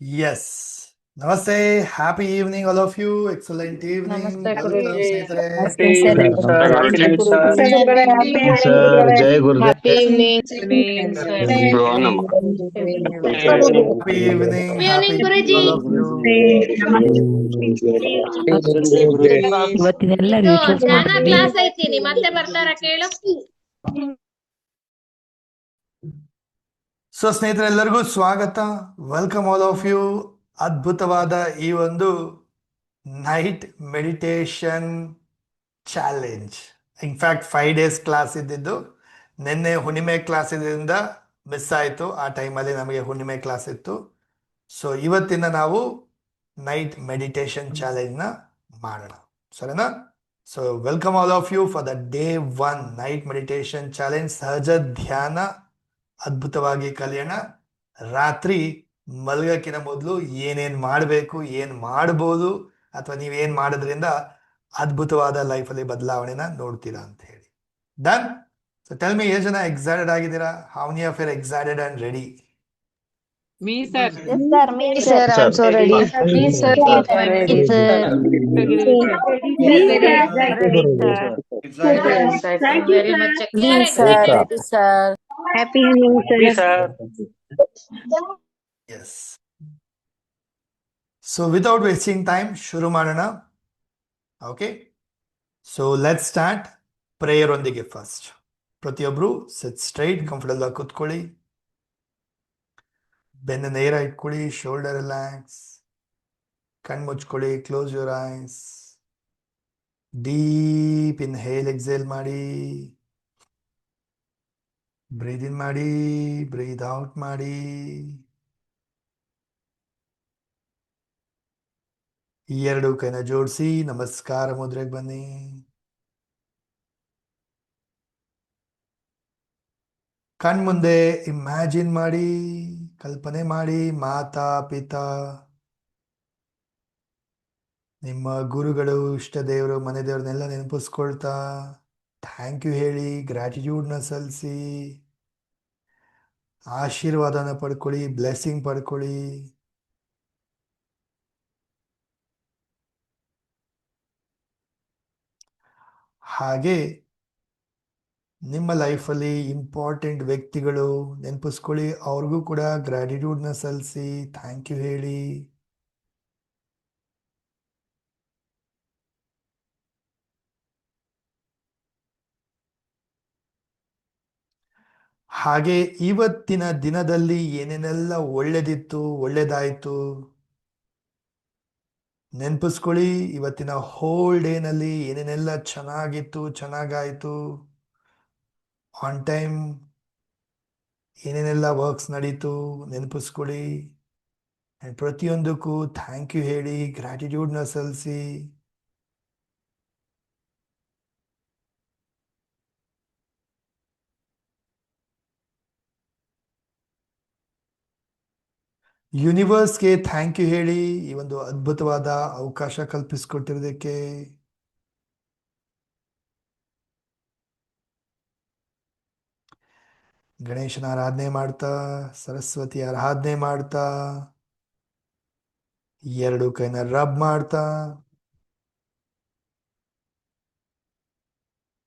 Yes. Namaste. Happy evening, all of you. Excellent evening. ನಮಸ್ತೆ Welcome, ಗುರುಜಿ. ಸ್ನೇಹಿತರೆ. ನಮಸ್ತೆ sir. Happy evening, sir. ನಮಸ್ತೆ ಗುರುಗಳೇ. Happy evening Sir, ಗುರುಗಳೇ. Jai Gurudev. Happy evening. Happy evening. Happy evening, all of you. ಇವತ್ತಿನೆಲ್ಲ ಇದು rituals ಧ್ಯಾನ ಮಾಡ್ತೀವಿ. Class ಐತಿ ಮತ್ತೆ ಬರ್ತಾರ ಕೇಳು. ಸೊ ಸ್ನೇಹಿತರೆಲ್ಲರಿಗೂ ಸ್ವಾಗತ. Welcome all of you. ಅದ್ಭುತವಾದ ಈ ಒಂದು night meditation challenge. In fact 5 days class ಇದ್ದಿದ್ದು. ನಿನ್ನೆ ಹುಣ್ಣಿಮೆ ಕ್ಲಾಸ್ ಇದರಿಂದ ಮಿಸ್ ಆಯಿತು. ಆ ಟೈಮಲ್ಲಿ ನಮಗೆ ಹುಣ್ಣಿಮೆ ಕ್ಲಾಸ್ ಇತ್ತು. ಸೊ ಇವತ್ತಿನ ನಾವು ನೈಟ್ ಮೆಡಿಟೇಷನ್ ಚಾಲೆಂಜ್ನ ಮಾಡೋಣ, ಸರಿನಾ? So welcome all of you for the day 1 night meditation challenge. ಸಹಜ ಧ್ಯಾನ ಅದ್ಭುತವಾಗಿ ಕಲಿಯೋಣ. ರಾತ್ರಿ ಮಲಗಕ್ಕಿಂತ ಮೊದಲು ಏನೇನು ಮಾಡಬೇಕು, ಏನು ಮಾಡ್ಬೋದು, ಅಥವಾ ನೀವೇನು ಮಾಡೋದ್ರಿಂದ ಅದ್ಭುತವಾದ ಲೈಫಲ್ಲಿ ಬದಲಾವಣೆನ ನೋಡ್ತೀರಾ ಅಂತ ಹೇಳಿ. ಡನ್? ಸೊ ಟೆಲ್ ಮಿ, ಎಷ್ಟು ಜನ ಎಕ್ಸೈಟೆಡ್ ಆಗಿದ್ದೀರಾ? How many of you are excited and ready? Me, sir. Yes, sir. Me, sir. I'm so ready. Me, sir. Ready, sir. Very much Yes, sir. Ready, sir. Happy evening, sir. Yes. So without wasting time ಶುರು ಮಾಡೋಣ. Okay, so let start prayer ಒಂದಿಗೆ. First ಪ್ರತಿಯೊಬ್ಬರು sit straight, comfortable ಆಗಿ ಕೂತ್ಕೊಳ್ಳಿ. ಬೆನ್ನ ನೇರ ಇಟ್ಕೊಳ್ಳಿ, shoulder relax, ಕಣ್ಣು ಮುಚ್ಕೊಳ್ಳಿ, close your eyes. Deep inhale, exhale ಮಾಡಿ. ಬ್ರೀದ್ ಇನ್ ಮಾಡಿ, ಬ್ರೀದ್ ಔಟ್ ಮಾಡಿ. ಈ ಎರಡು ಕೈನ ಜೋಡಿಸಿ ನಮಸ್ಕಾರ ಮುದ್ರೆಗೆ ಬನ್ನಿ. ಕಣ್ಮುಂದೆ ಇಮ್ಯಾಜಿನ್ ಮಾಡಿ, ಕಲ್ಪನೆ ಮಾಡಿ, ಮಾತಾ ಪಿತಾ, ನಿಮ್ಮ ಗುರುಗಳು, ಇಷ್ಟ ದೇವರು, ಮನೆ ದೇವ್ರನ್ನೆಲ್ಲ ನೆನಪಿಸ್ಕೊಳ್ತಾ ಥ್ಯಾಂಕ್ ಯು ಹೇಳಿ, ಗ್ರ್ಯಾಟಿಟ್ಯೂಡ್ನ ಸಲ್ಲಿಸಿ, ಆಶೀರ್ವಾದನ ಪಡ್ಕೊಳ್ಳಿ, ಬ್ಲೆಸ್ಸಿಂಗ್ ಪಡ್ಕೊಳ್ಳಿ. ಹಾಗೆ ನಿಮ್ಮ ಲೈಫಲ್ಲಿ ಇಂಪಾರ್ಟೆಂಟ್ ವ್ಯಕ್ತಿಗಳು ನೆನಪಿಸ್ಕೊಳ್ಳಿ, ಅವ್ರಿಗೂ ಕೂಡ ಗ್ರ್ಯಾಟಿಟ್ಯೂಡ್ನ ಸಲ್ಲಿಸಿ, ಥ್ಯಾಂಕ್ ಯು ಹೇಳಿ. ಹಾಗೆ ಇವತ್ತಿನ ದಿನದಲ್ಲಿ ಏನೇನೆಲ್ಲ ಒಳ್ಳೇದಿತ್ತು, ಒಳ್ಳೇದಾಯಿತು ನೆನಪಿಸ್ಕೊಳ್ಳಿ. ಇವತ್ತಿನ ಹೋಲ್ ಡೇನಲ್ಲಿ ಏನೇನೆಲ್ಲ ಚೆನ್ನಾಗಿತ್ತು, ಚೆನ್ನಾಗಾಯಿತು, ಆನ್ ಟೈಮ್ ಏನೇನೆಲ್ಲ ವರ್ಕ್ಸ್ ನಡೀತು ನೆನಪಿಸ್ಕೊಳ್ಳಿ. ಆ್ಯಂಡ್ ಪ್ರತಿಯೊಂದಕ್ಕೂ ಥ್ಯಾಂಕ್ ಯು ಹೇಳಿ, ಗ್ರ್ಯಾಟಿಟ್ಯೂಡ್ನ ಸಲ್ಲಿಸಿ. ಯೂನಿವರ್ಸ್ಗೆ ಥ್ಯಾಂಕ್ ಯು ಹೇಳಿ, ಈ ಒಂದು ಅದ್ಭುತವಾದ ಅವಕಾಶ ಕಲ್ಪಿಸ್ಕೊಟ್ಟಿರೋದಕ್ಕೆ. ಗಣೇಶನ ಆರಾಧನೆ ಮಾಡ್ತಾ, ಸರಸ್ವತಿ ಆರಾಧನೆ ಮಾಡ್ತಾ, ಎರಡು ಕೈನ ರಬ್ ಮಾಡ್ತಾ,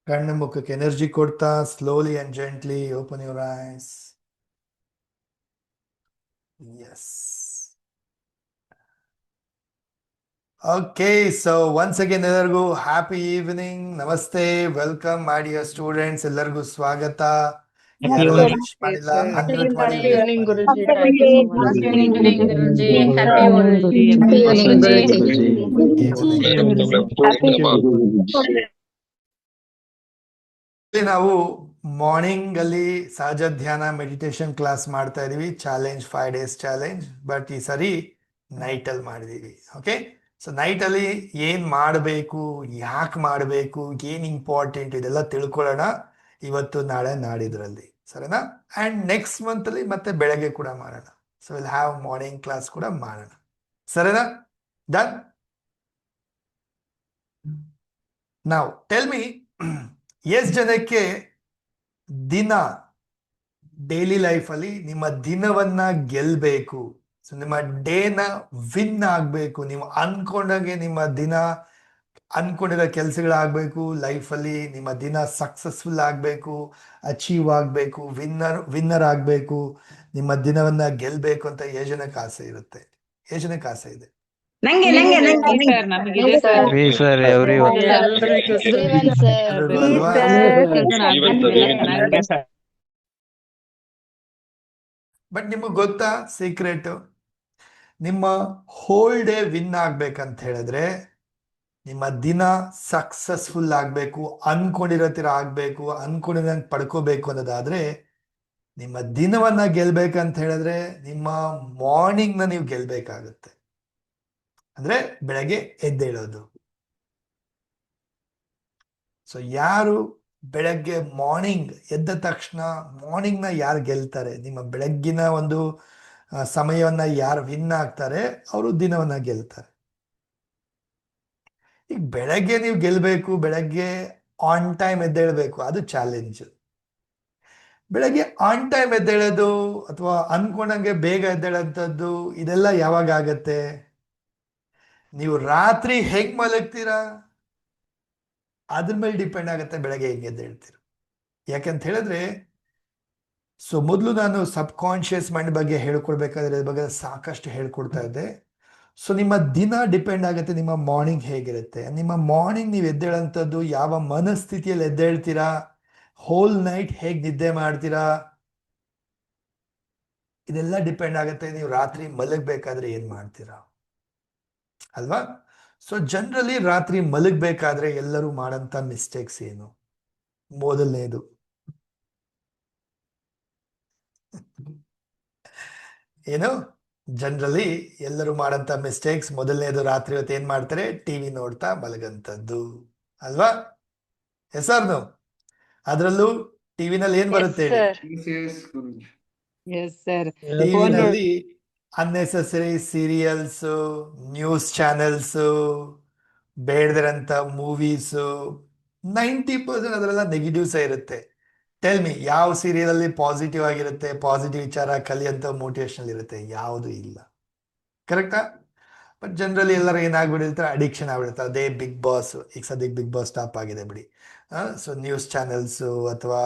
ಕಣ್ಣ ಮುಖಕ್ಕೆ ಎನರ್ಜಿ ಕೊಡ್ತಾ, slowly and gently open your eyes. Yes. Okay, so once again ಎಲ್ಲರಿಗೂ ಹ್ಯಾಪಿ ಈವ್ನಿಂಗ್, ನಮಸ್ತೆ, ವೆಲ್ಕಮ್ ಮಾಡಿ ಸ್ಟೂಡೆಂಟ್ಸ್. ಎಲ್ಲರಿಗೂ ಸ್ವಾಗತ. ಯಾರೆಲ್ಲ ವಿಶ್ ಮಾಡಿಲ್ಲ ಅನ್ಮ್ಯೂಟ್ ಮಾಡಿ. Happy evening, Guruji. Happy Thank you so evening. much. Happy evening, Guruji. Happy evening, ಇಲ್ಲಿ ನಾವು ಮಾರ್ನಿಂಗ್ ಅಲ್ಲಿ ಸಹಜ ಧ್ಯಾನ ಮೆಡಿಟೇಷನ್ ಕ್ಲಾಸ್ ಮಾಡ್ತಾ ಇದೀವಿ, ಚಾಲೆಂಜ್ 5 days ಚಾಲೆಂಜ್. ಬಟ್ ಈ ಸರಿ ನೈಟ್ ಅಲ್ಲಿ ಮಾಡಿದೀವಿ. ಓಕೆ, ಸೊ ನೈಟ್ ಅಲ್ಲಿ ಏನ್ ಮಾಡಬೇಕು, ಯಾಕೆ ಮಾಡಬೇಕು, ಏನ್ ಇಂಪಾರ್ಟೆಂಟ್, ಇದೆಲ್ಲ ತಿಳ್ಕೊಳ್ಳೋಣ ಇವತ್ತು, ನಾಳೆ, ನಾಡಿದ್ರಲ್ಲಿ, ಸರಿನಾ? ಅಂಡ್ ನೆಕ್ಸ್ಟ್ ಮಂತ್ ಅಲ್ಲಿ ಮತ್ತೆ ಬೆಳಗ್ಗೆ ಕೂಡ ಮಾಡೋಣ. So will have morning class ಕೂಡ ಮಾಡೋಣ, ಸರಿನಾ? ಡನ್? ನಾವು ಟೆಲ್ ಮಿ, ಎಷ್ಟು ಜನಕ್ಕೆ ದಿನ ಡೈಲಿ ಲೈಫಲ್ಲಿ ನಿಮ್ಮ ದಿನವನ್ನ ಗೆಲ್ಲಬೇಕು, ಸೊ ನಿಮ್ಮ ಡೇನ ವಿನ್ ಆಗಬೇಕು, ನೀವು ಅನ್ಕೊಂಡಂಗೆ ನಿಮ್ಮ ದಿನ ಅನ್ಕೊಂಡಿರೋ ಕೆಲಸಗಳಾಗಬೇಕು, ಲೈಫಲ್ಲಿ ನಿಮ್ಮ ದಿನ ಸಕ್ಸಸ್ಫುಲ್ ಆಗಬೇಕು, ಅಚೀವ್ ಆಗಬೇಕು, ವಿನ್ನರ್ ಆಗಬೇಕು, ನಿಮ್ಮ ದಿನವನ್ನ ಗೆಲ್ಲಬೇಕು ಅಂತ ಯೋಜನೆಗೆ ಆಸೆ ಇರುತ್ತೆ. ಯೋಜನೆಗೆ ಆಸೆ ಇದೆ. ನಂಗೆ ಸರ್ ನಮಗಿದೆ ಸರ್. Me, sir, everyone. ಎಲ್ಲರಿಗೂ ಸರ್. Everyone, sir. ಎಲ್ರಿಗೂ Me, ಅಲ್ವಾ? sir. ಚೆನ್ನಾಗಿದೆ ಸರ್. ಬಟ್ ನಿಮಗೆ ಗೊತ್ತಾ ಸೀಕ್ರೆಟ್? ನಿಮ್ಮ ಹೋಲ್ ಡೇ ವಿನ್ ಆಗ್ಬೇಕಂತ ಹೇಳಿದ್ರೆ ನಿಮ್ಮ ದಿನ ಸಕ್ಸಸ್ಫುಲ್ ಆಗಬೇಕು, ಅನ್ಕೊಂಡಿರೋ ಥರ ಆಗಬೇಕು, ಅನ್ಕೊಂಡಿರಂಗೆ ಪಡ್ಕೋಬೇಕು ಅನ್ನೋದಾದ್ರೆ ನಿಮ್ಮ ದಿನವನ್ನ ಗೆಲ್ಬೇಕಂತ ಹೇಳಿದ್ರೆ ನಿಮ್ಮ ಮಾರ್ನಿಂಗ್ನ ನೀವು ಗೆಲ್ಬೇಕಾಗುತ್ತೆ. ಅಂದ್ರೆ ಬೆಳಗ್ಗೆ ಎದ್ದೇಳೋದು. ಸೊ ಯಾರು ಬೆಳಗ್ಗೆ ಮಾರ್ನಿಂಗ್ ಎದ್ದ ತಕ್ಷಣ ಮಾರ್ನಿಂಗ್ನ ಯಾರು ಗೆಲ್ತಾರೆ, ನಿಮ್ಮ ಬೆಳಗ್ಗಿನ ಒಂದು ಸಮಯವನ್ನ ಯಾರು ವಿನ್ ಆಗ್ತಾರೆ ಅವರು ದಿನವನ್ನ ಗೆಲ್ತಾರೆ. ಈಗ ಬೆಳಗ್ಗೆ ನೀವು ಗೆಲ್ಬೇಕು, ಬೆಳಗ್ಗೆ ಆನ್ ಟೈಮ್ ಎದ್ದೇಳಬೇಕು, ಅದು ಚಾಲೆಂಜ್. ಬೆಳಗ್ಗೆ ಆನ್ ಟೈಮ್ ಎದ್ದೇಳೋದು ಅಥವಾ ಅನ್ಕೊಂಡಂಗೆ ಬೇಗ ಎದ್ದೇಳಂಥದ್ದು ಇದೆಲ್ಲ ಯಾವಾಗ ಆಗತ್ತೆ? ನೀವು ರಾತ್ರಿ ಹೆಂಗ್ ಮಲಗ್ತೀರಾ ಅದ್ರ ಮೇಲೆ ಡಿಪೆಂಡ್ ಆಗುತ್ತೆ ಬೆಳಗ್ಗೆ ಹೆಂಗೆ ಎದ್ದೇಳ್ತೀರ. ಯಾಕಂತ ಹೇಳಿದ್ರೆ ಸೊ ಮೊದಲು ನಾನು ಸಬ್ ಕಾನ್ಶಿಯಸ್ ಮೈಂಡ್ ಬಗ್ಗೆ ಹೇಳ್ಕೊಡ್ಬೇಕಾದ್ರೆ ಇದ್ರ ಬಗ್ಗೆ ಸಾಕಷ್ಟು ಹೇಳ್ಕೊಡ್ತಾ ಇದ್ದೆ. ಸೊ ನಿಮ್ಮ ದಿನ ಡಿಪೆಂಡ್ ಆಗುತ್ತೆ ನಿಮ್ಮ ಮಾರ್ನಿಂಗ್ ಹೇಗಿರುತ್ತೆ. ನಿಮ್ಮ ಮಾರ್ನಿಂಗ್ ನೀವು ಎದ್ದೇಳಂಥದ್ದು ಯಾವ ಮನಸ್ಥಿತಿಯಲ್ಲಿ ಎದ್ದೇಳ್ತೀರಾ, ಹೋಲ್ ನೈಟ್ ಹೇಗೆ ನಿದ್ದೆ ಮಾಡ್ತೀರಾ, ಇದೆಲ್ಲ ಡಿಪೆಂಡ್ ಆಗುತ್ತೆ ನೀವು ರಾತ್ರಿ ಮಲಗಬೇಕಾದ್ರೆ ಏನ್ ಮಾಡ್ತೀರಾ ಅಲ್ವಾ? ಸೊ ಜನರಲಿ ರಾತ್ರಿ ಮಲಗಬೇಕಾದ್ರೆ ಎಲ್ಲರೂ ಮಾಡಂತ ಮಿಸ್ಟೇಕ್ಸ್ ಏನು? ಮೊದಲನೇದು ಏನು ಜನರಲಿ ಎಲ್ಲರೂ ಮಾಡಂತ ಮಿಸ್ಟೇಕ್ಸ್, ಮೊದಲನೇದು ರಾತ್ರಿ ಹೊತ್ತು ಏನ್ ಮಾಡ್ತಾರೆ? ಟಿವಿ ನೋಡ್ತಾ ಮಲಗಂತದ್ದು ಅಲ್ವಾ? ಹೆಸರ್ನು ಅದರಲ್ಲೂ ಟಿವಿನಲ್ಲಿ ಏನ್ ಬರುತ್ತೆ ಹೇಳಿ? Yes sir. ಟಿವಿನಲ್ಲಿ ಅನ್ನೆಸೆಸರಿ ಸೀರಿಯಲ್ಸ್, ನ್ಯೂಸ್ ಚಾನೆಲ್ಸ್, ಬೇಡದಿರಂತ ಮೂವೀಸು, 90% ಅದರೆಲ್ಲ ನೆಗೆಟಿವ್ಸೇ ಇರುತ್ತೆ. ಟೆಲ್ ಮಿ, ಯಾವ ಸೀರಿಯಲ್ ಅಲ್ಲಿ ಪಾಸಿಟಿವ್ ಆಗಿರುತ್ತೆ, ಪಾಸಿಟಿವ್ ವಿಚಾರ ಕಲಿಯಂತ ಮೋಟಿವೇಶನಲ್ ಇರುತ್ತೆ? ಯಾವುದು ಇಲ್ಲ. ಕರೆಕ್ಟಾ? ಬಟ್ ಜನರಲಿ ಎಲ್ಲರೂ ಏನಾಗ್ಬಿಡಿರ್ತಾರೆ, ಅಡಿಕ್ಷನ್ ಆಗ್ಬಿಡುತ್ತೆ. ಅದೇ ಬಿಗ್ ಬಾಸ್. ಈಗ ಸದ್ಯಕ್ಕೆ ಬಿಗ್ ಬಾಸ್ ಸ್ಟಾಪ್ ಆಗಿದೆ ಬಿಡಿ. ಸೊ ನ್ಯೂಸ್ ಚಾನೆಲ್ಸು ಅಥವಾ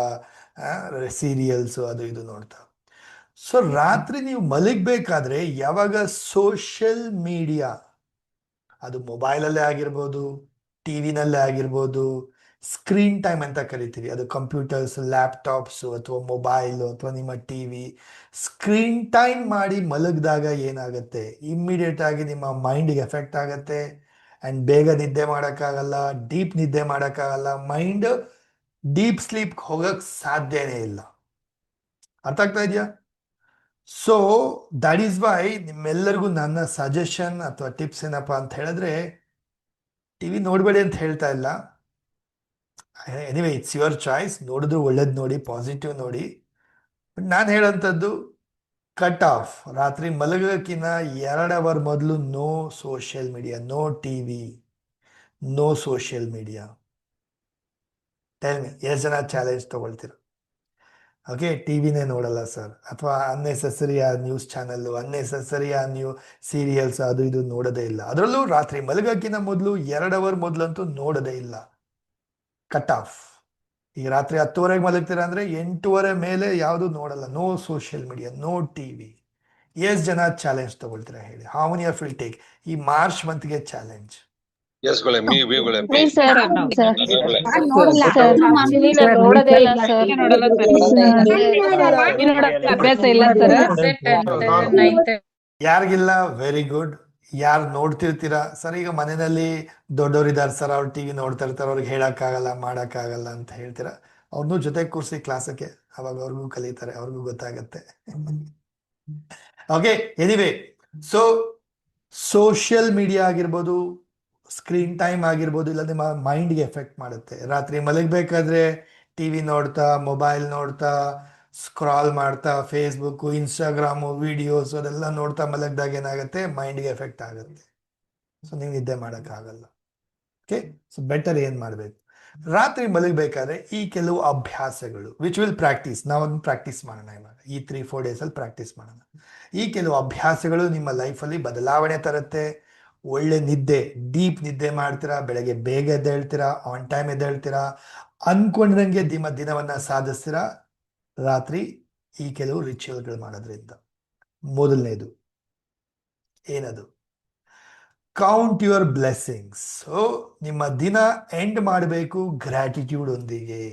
ಸೀರಿಯಲ್ಸು ಅದು ಇದು ನೋಡ್ತಾ. ಸೊ ರಾತ್ರಿ ನೀವು ಮಲಗಬೇಕಾದ್ರೆ ಯಾವಾಗ ಸೋಷಿಯಲ್ ಮೀಡಿಯಾ, ಅದು ಮೊಬೈಲಲ್ಲೇ ಆಗಿರ್ಬೋದು, ಟಿವಿನಲ್ಲೇ ಆಗಿರ್ಬೋದು, ಸ್ಕ್ರೀನ್ ಟೈಮ್ ಅಂತ ಕರಿತೀವಿ, ಅದು ಕಂಪ್ಯೂಟರ್ಸ್, ಲ್ಯಾಪ್ಟಾಪ್ಸು ಅಥವಾ ಮೊಬೈಲು ಅಥವಾ ನಿಮ್ಮ ಟಿವಿ, ಸ್ಕ್ರೀನ್ ಟೈಮ್ ಮಾಡಿ ಮಲಗಿದಾಗ ಏನಾಗುತ್ತೆ, ಇಮ್ಮಿಡಿಯೇಟ್ ಆಗಿ ನಿಮ್ಮ ಮೈಂಡಿಗೆ ಎಫೆಕ್ಟ್ ಆಗುತ್ತೆ. ಆ್ಯಂಡ್ ಬೇಗ ನಿದ್ದೆ ಮಾಡೋಕ್ಕಾಗಲ್ಲ, ಡೀಪ್ ನಿದ್ದೆ ಮಾಡೋಕ್ಕಾಗಲ್ಲ, ಮೈಂಡ್ ಡೀಪ್ ಸ್ಲೀಪ್ ಹೋಗಕ್ಕೆ ಸಾಧ್ಯನೇ ಇಲ್ಲ. ಅರ್ಥ ಆಗ್ತಾ ಇದೆಯಾ? ಸೊ ದಟ್ ಈಸ್ ವೈ ನಿಮ್ಮೆಲ್ಲರಿಗೂ ನನ್ನ ಸಜೆಷನ್ ಅಥವಾ ಟಿಪ್ಸ್ ಏನಪ್ಪಾ ಅಂತ ಹೇಳಿದ್ರೆ, ಟಿವಿ ನೋಡಬೇಡಿ ಅಂತ ಹೇಳ್ತಾ ಇಲ್ಲ. Anyway it's your choice. ನೋಡಿದ್ರು ಒಳ್ಳೇದು ನೋಡಿ, ಪಾಸಿಟಿವ್ ನೋಡಿ. ಬಟ್ ನಾನು ಹೇಳೋಂಥದ್ದು ಕಟ್ ಆಫ್. ರಾತ್ರಿ ಮಲಗೋಕ್ಕಿಂತ 2 ಅವರ್ ಮೊದಲು no social media, no TV, no social media. Tell me, ಎಷ್ಟು ಜನ ಚಾಲೆಂಜ್ ತಗೊಳ್ತೀರ? ಓಕೆ, ಟಿವಿನೇ ನೋಡಲ್ಲ ಸರ್, ಅಥವಾ ಅನ್ನೆಸೆಸರಿ ಆ ನ್ಯೂಸ್ ಚಾನಲ್ಲು, ಅನ್ನೆಸೆಸರಿ ಆ ಸೀರಿಯಲ್ಸ್ ಅದು ಇದು ನೋಡೋದೇ ಇಲ್ಲ. ಅದರಲ್ಲೂ ರಾತ್ರಿ ಮಲಗೋಕ್ಕಿಂತ ಮೊದಲು 2 ಅವರ್ ಮೊದಲಂತೂ ನೋಡೋದೇ ಇಲ್ಲ. Cut off. ಈಗ ರಾತ್ರಿ 10:30 ಮಲಗ್ತೀರಾ ಅಂದ್ರೆ 8:30 ಮೇಲೆ ಯಾವುದು ನೋಡಲ್ಲ. No social media, no TV. ಎಷ್ಟು ಜನ ಚಾಲೆಂಜ್ ತಗೊಳ್ತೀರಾ ಹೇಳಿ? How many of will take ಈ ಮಾರ್ಚ್ ಮಂತ್ಗೆ ಚಾಲೆಂಜ್? Me, sir. ನಾವು. Sir. ನೋಡಲ್ಲ. Sir. Actually, ನಾನು ನೋಡೋದೇ ಇಲ್ಲ ಸರ್. ನೋಡಲ್ಲ ಸರ್. ಟಿವಿ ನೋಡೋಕೆ ಅಭ್ಯಾಸ ಇಲ್ಲ ಸರ್. 9th ಯಾರಿಗಿಲ್ಲ? Very good. ಯಾರು ನೋಡ್ತಿರ್ತೀರಾ ಸರ್? ಈಗ ಮನೆಯಲ್ಲಿ ದೊಡ್ಡವರಿದ್ದಾರೆ ಸರ್, ಅವ್ರು ಟಿವಿ ನೋಡ್ತಾ ಇರ್ತಾರೆ, ಅವ್ರಿಗೆ ಹೇಳಕ್ಕಾಗಲ್ಲ, ಮಾಡಕ್ಕಾಗಲ್ಲ ಅಂತ ಹೇಳ್ತೀರಾ. ಅವ್ರನ್ನೂ ಜೊತೆ ಕೂರಿಸಿ ಕ್ಲಾಸಕ್ಕೆ, ಅವಾಗ ಅವ್ರಿಗೂ ಕಲಿತಾರೆ, ಅವ್ರಿಗೂ ಗೊತ್ತಾಗತ್ತೆ. Okay, anyway, so social media ಆಗಿರ್ಬೋದು, ಸ್ಕ್ರೀನ್ ಟೈಮ್ ಆಗಿರ್ಬೋದು, ಇಲ್ಲ ನಿಮ್ಮ ಮೈಂಡ್ಗೆ ಎಫೆಕ್ಟ್ ಮಾಡುತ್ತೆ. ರಾತ್ರಿ ಮಲಗಬೇಕಾದ್ರೆ ಟಿವಿ ನೋಡ್ತಾ, ಮೊಬೈಲ್ ನೋಡ್ತಾ, ಸ್ಕ್ರಾಲ್ ಮಾಡ್ತಾ, ಫೇಸ್ಬುಕ್ಕು, ಇನ್ಸ್ಟಾಗ್ರಾಮು, ವಿಡಿಯೋಸ್ ಅದೆಲ್ಲ ನೋಡ್ತಾ ಮಲಗಿದಾಗ ಏನಾಗುತ್ತೆ? ಮೈಂಡ್ಗೆ ಎಫೆಕ್ಟ್ ಆಗುತ್ತೆ. ಸೊ ನೀವು ನಿದ್ದೆ ಮಾಡೋಕ್ಕಾಗಲ್ಲ. ಓಕೆ, ಸೊ ಬೆಟರ್ ಏನು ಮಾಡಬೇಕು? ರಾತ್ರಿ ಮಲಗಬೇಕಾದ್ರೆ ಈ ಕೆಲವು ಅಭ್ಯಾಸಗಳು ವಿಚ್ ವಿಲ್ ಪ್ರಾಕ್ಟೀಸ್, ನಾವೊಂದು ಪ್ರಾಕ್ಟೀಸ್ ಮಾಡೋಣ ಇವಾಗ ಈ 3-4 ಡೇಸಲ್ಲಿ ಪ್ರಾಕ್ಟೀಸ್ ಮಾಡೋಣ. ಈ ಕೆಲವು ಅಭ್ಯಾಸಗಳು ನಿಮ್ಮ ಲೈಫಲ್ಲಿ ಬದಲಾವಣೆ ತರುತ್ತೆ. ಒಳ್ಳೆ ನಿದ್ದೆ, ಡೀಪ್ ನಿದ್ದೆ ಮಾಡ್ತೀರಾ, ಬೆಳಗ್ಗೆ ಬೇಗ ಎದ್ದೇಳ್ತೀರಾ, ಆನ್ ಟೈಮ್ ಎದ್ದೇಳ್ತೀರಾ, ಅನ್ಕೊಂಡಂಗೆ ದಿನವನ್ನ ಸಾಧಿಸ್ತೀರಾ ರಾತ್ರಿ ಈ ಕೆಲವು ರಿಚುವಲ್ಗಳು ಮಾಡೋದ್ರಿಂದ. ಮೊದಲನೇದು ಏನದು? Count your blessings. ನಿಮ್ಮ ದಿನ ಎಂಡ್ ಮಾಡಬೇಕು ಗ್ರ್ಯಾಟಿಟ್ಯೂಡ್ ಒಂದಿಗೆ.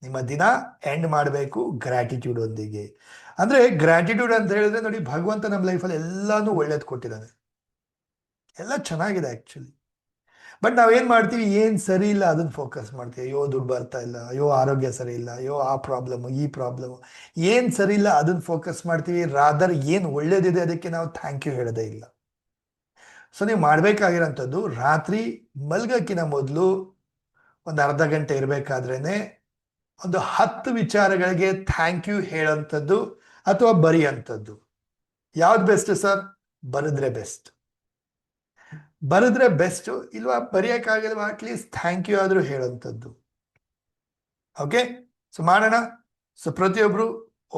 ನಿಮ್ಮ ದಿನ ಎಂಡ್ ಮಾಡಬೇಕು ಗ್ರ್ಯಾಟಿಟ್ಯೂಡ್ ಒಂದಿಗೆ. ಅಂದ್ರೆ ಗ್ರ್ಯಾಟಿಟ್ಯೂಡ್ ಅಂತ ಹೇಳಿದ್ರೆ ನೋಡಿ, ಭಗವಂತ ನಮ್ಮ ಲೈಫಲ್ಲಿ ಎಲ್ಲಾನು ಒಳ್ಳೇದು ಕೊಟ್ಟಿದ್ದಾನೆ, ಎಲ್ಲ ಚೆನ್ನಾಗಿದೆ ಆಕ್ಚುಲಿ. ಬಟ್ ನಾವೇನ್ ಮಾಡ್ತೀವಿ, ಏನ್ ಸರಿ ಇಲ್ಲ ಅದನ್ನ ಫೋಕಸ್ ಮಾಡ್ತೀವಿ. ಅಯ್ಯೋ ದುಡ್ಡು ಬರ್ತಾ ಇಲ್ಲ, ಅಯ್ಯೋ ಆರೋಗ್ಯ ಸರಿ ಇಲ್ಲ, ಅಯ್ಯೋ ಆ ಪ್ರಾಬ್ಲಮ್ ಈ ಪ್ರಾಬ್ಲಮ್, ಏನ್ ಸರಿ ಇಲ್ಲ ಅದನ್ನ ಫೋಕಸ್ ಮಾಡ್ತೀವಿ. ರಾದರ್ ಏನ್ ಒಳ್ಳೇದಿದೆ ಅದಕ್ಕೆ ನಾವು ಥ್ಯಾಂಕ್ ಯು ಹೇಳೋದೇ ಇಲ್ಲ. ಸೊ ನೀವು ಮಾಡ್ಬೇಕಾಗಿರೋಂಥದ್ದು, ರಾತ್ರಿ ಮಲ್ಗಕ್ಕಿನ ಮೊದಲು ಒಂದು ಅರ್ಧ ಗಂಟೆ ಇರಬೇಕಾದ್ರೇನೆ ಒಂದು 10 ವಿಚಾರಗಳಿಗೆ ಥ್ಯಾಂಕ್ ಯು ಹೇಳೋಂಥದ್ದು ಅಥವಾ ಬರೆಯುವಂಥದ್ದು. ಯಾವ್ದು ಬೆಸ್ಟ್ ಸರ್? ಬರೆದ್ರೆ ಬೆಸ್ಟ್. ಬರೆದ್ರೆ ಬೆಸ್ಟ್, ಇಲ್ವಾ ಬರೆಯಕ್ಕಾಗಲ್ವಾ ಅಟ್ಲೀಸ್ಟ್ ಥ್ಯಾಂಕ್ ಯು ಆದ್ರೂ ಹೇಳೋಂಥದ್ದು. ಓಕೆ, ಸೊ ಮಾಡೋಣ. ಸೊ ಪ್ರತಿಯೊಬ್ರು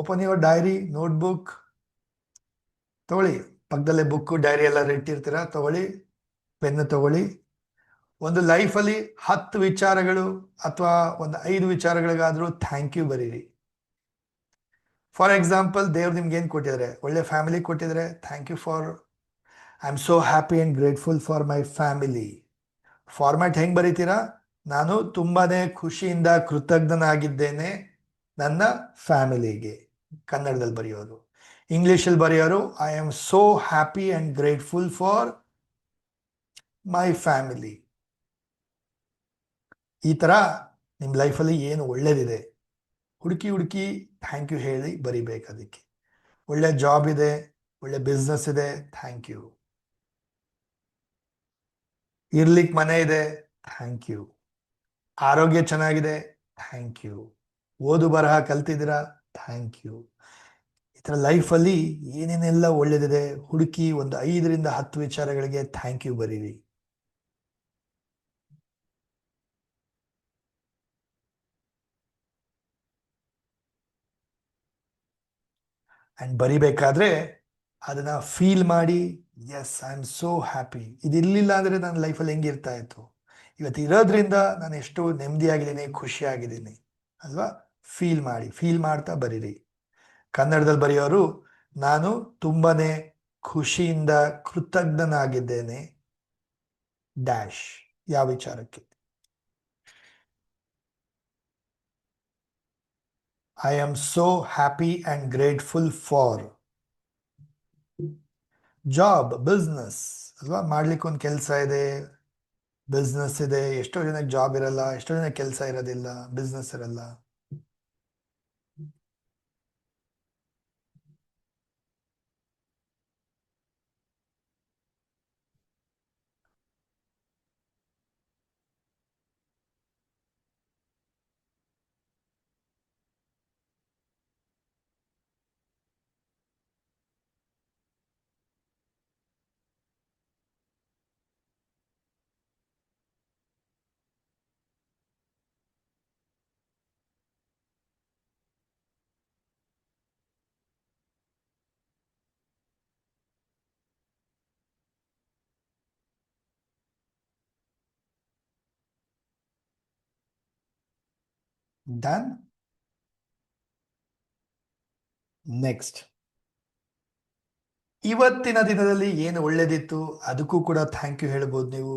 ಓಪನ್ ಯುವರ್ ಡೈರಿ, ನೋಟ್ಬುಕ್ ತಗೊಳ್ಳಿ, ಪಕ್ಕದಲ್ಲೇ ಬುಕ್ಕು ಡೈರಿ ಎಲ್ಲ ಇಟ್ಟಿರ್ತೀರಾ, ತಗೊಳ್ಳಿ, ಪೆನ್ ತಗೊಳ್ಳಿ. ಒಂದು ಲೈಫಲ್ಲಿ 10 ವಿಚಾರಗಳು ಅಥವಾ ಒಂದು 5 ವಿಚಾರಗಳಿಗಾದ್ರೂ ಥ್ಯಾಂಕ್ ಯು ಬರೀರಿ. ಫಾರ್ ಎಕ್ಸಾಂಪಲ್, ದೇವ್ರು ನಿಮ್ಗೆ ಏನು ಕೊಟ್ಟಿದ್ದಾರೆ? ಒಳ್ಳೆ ಫ್ಯಾಮಿಲಿ ಕೊಟ್ಟಿದ್ದಾರೆ, thank you for, I am so happy and grateful for my family. Format ಹೆಂಗೆ ಬರೀತೀರಾ? ನಾನು ತುಂಬಾನೇ ಖುಷಿಯಿಂದ ಕೃತಜ್ಞನಾಗಿದ್ದೇನೆ ನನ್ನ ಫ್ಯಾಮಿಲಿಗೆ, ಕನ್ನಡದಲ್ಲಿ ಬರೆಯೋರು. ಇಂಗ್ಲೀಷಲ್ಲಿ ಬರೆಯೋರು I am so happy and grateful for my family. ಈ ಥರ ನಿಮ್ಮ ಲೈಫಲ್ಲಿ ಏನು ಒಳ್ಳೇದಿದೆ ಹುಡುಕಿ ಥ್ಯಾಂಕ್ ಯು ಹೇಳಿ ಬರಿಬೇಕು. ಅದಕ್ಕೆ ಒಳ್ಳೆ ಜಾಬ್ ಇದೆ, ಒಳ್ಳೆ ಬಿಸ್ನೆಸ್ ಇದೆ, ಥ್ಯಾಂಕ್ ಯು. ಇರ್ಲಿಕ್ಕೆ ಮನೆ ಇದೆ, ಥ್ಯಾಂಕ್ ಯು. ಆರೋಗ್ಯ ಚೆನ್ನಾಗಿದೆ, ಥ್ಯಾಂಕ್ ಯು. ಓದು ಬರಹ ಕಲ್ತಿದ್ದೀರಾ, ಥ್ಯಾಂಕ್ ಯು. ಈ ಥರ ಲೈಫಲ್ಲಿ ಏನೇನೆಲ್ಲ ಒಳ್ಳೇದಿದೆ ಹುಡುಕಿ ಒಂದು 5ರಿಂದ 10 ವಿಚಾರಗಳಿಗೆ ಥ್ಯಾಂಕ್ ಯು ಬರೀರಿ. ಆ್ಯಂಡ್ ಬರಿಬೇಕಾದ್ರೆ ಅದನ್ನ ಫೀಲ್ ಮಾಡಿ, yes I am so happy. ಇದಿರಲಿಲ್ಲ ಅಂದರೆ ನನ್ನ ಲೈಫಲ್ಲಿ ಹೆಂಗಿರ್ತಾ ಇತ್ತು, ಇವತ್ತು ಇರೋದ್ರಿಂದ ನಾನು ಎಷ್ಟು ನೆಮ್ಮದಿಯಾಗಿದ್ದೀನಿ, ಖುಷಿಯಾಗಿದ್ದೀನಿ ಅಲ್ವಾ? ಫೀಲ್ ಮಾಡಿ, ಫೀಲ್ ಮಾಡ್ತಾ ಬರೀರಿ. ಕನ್ನಡದಲ್ಲಿ ಬರೆಯೋರು ನಾನು ತುಂಬಾನೇ ಖುಷಿಯಿಂದ ಕೃತಜ್ಞನಾಗಿದ್ದೇನೆ ಡ್ಯಾಶ್, ಯಾವ ವಿಚಾರಕ್ಕೆ? I am so happy and grateful for job, business ಅಲ್ವಾ? ಮಾಡ್ಲಿಕ್ಕೆ ಒಂದು ಕೆಲಸ ಇದೆ, ಬಿಸ್ನೆಸ್ ಇದೆ. ಎಷ್ಟೋ ಜನಕ್ಕೆ ಜಾಬ್ ಇರಲ್ಲ, ಎಷ್ಟೋ ಜನಕ್ಕೆ ಕೆಲಸ ಇರೋದಿಲ್ಲ, ಬಿಸ್ನೆಸ್ ಇರಲ್ಲ. ಡನ್. ನೆಕ್ಸ್ಟ್, ಇವತ್ತಿನ ದಿನದಲ್ಲಿ ಏನು ಒಳ್ಳೇದಿತ್ತು ಅದಕ್ಕೂ ಕೂಡ ಥ್ಯಾಂಕ್ ಯು ಹೇಳ್ಬೋದು ನೀವು.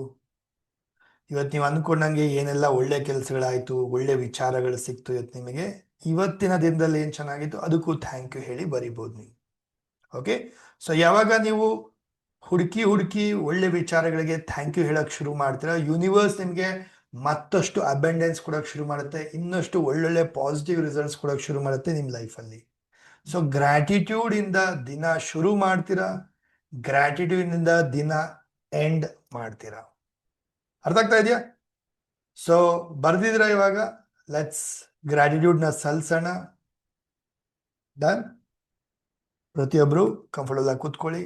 ಇವತ್ತು ನೀವು ಅಂದ್ಕೊಂಡಂಗೆ ಏನೆಲ್ಲ ಒಳ್ಳೆ ಕೆಲಸಗಳಾಯ್ತು, ಒಳ್ಳೆ ವಿಚಾರಗಳು ಸಿಕ್ತು ಇವತ್ತು ನಿಮಗೆ, ಇವತ್ತಿನ ದಿನದಲ್ಲಿ ಏನು ಚೆನ್ನಾಗಿತ್ತು ಅದಕ್ಕೂ ಥ್ಯಾಂಕ್ ಯು ಹೇಳಿ ಬರಿಬೋದು ನೀವು. ಓಕೆ, ಸೊ ಯಾವಾಗ ನೀವು ಹುಡುಕಿ ಒಳ್ಳೆ ವಿಚಾರಗಳಿಗೆ ಥ್ಯಾಂಕ್ ಯು ಹೇಳಕ್ ಶುರು ಮಾಡ್ತೀರಾ, ಯೂನಿವರ್ಸ್ ನಿಮಗೆ ಮತ್ತಷ್ಟು ಅಬೆಂಡೆನ್ಸ್ ಕೊಡೋಕೆ ಶುರು ಮಾಡುತ್ತೆ, ಇನ್ನಷ್ಟು ಒಳ್ಳೊಳ್ಳೆ ಪಾಸಿಟಿವ್ ರಿಸಲ್ಟ್ಸ್ ಕೊಡೋಕೆ ಶುರು ಮಾಡುತ್ತೆ ನಿಮ್ಮ ಲೈಫಲ್ಲಿ. ಸೊ ಗ್ರ್ಯಾಟಿಟ್ಯೂಡ್ ಇಂದ ದಿನ ಶುರು ಮಾಡ್ತೀರಾ, ಗ್ರ್ಯಾಟಿಟ್ಯೂಡ್ ಇಂದ ದಿನ ಎಂಡ್ ಮಾಡ್ತೀರಾ. ಅರ್ಥ ಆಗ್ತಾ ಇದೆಯಾ? ಸೊ ಬರ್ದಿದ್ದೀರಾ ಇವಾಗ? ಲೆಟ್ಸ್ ಗ್ರ್ಯಾಟಿಟ್ಯೂಡ್ನ ಸಲ್ಸೋಣ. ಡನ್. ಪ್ರತಿಯೊಬ್ಬರು ಕಂಫರ್ಟಬಲ್ ಆಗಿ ಕೂತ್ಕೊಳ್ಳಿ.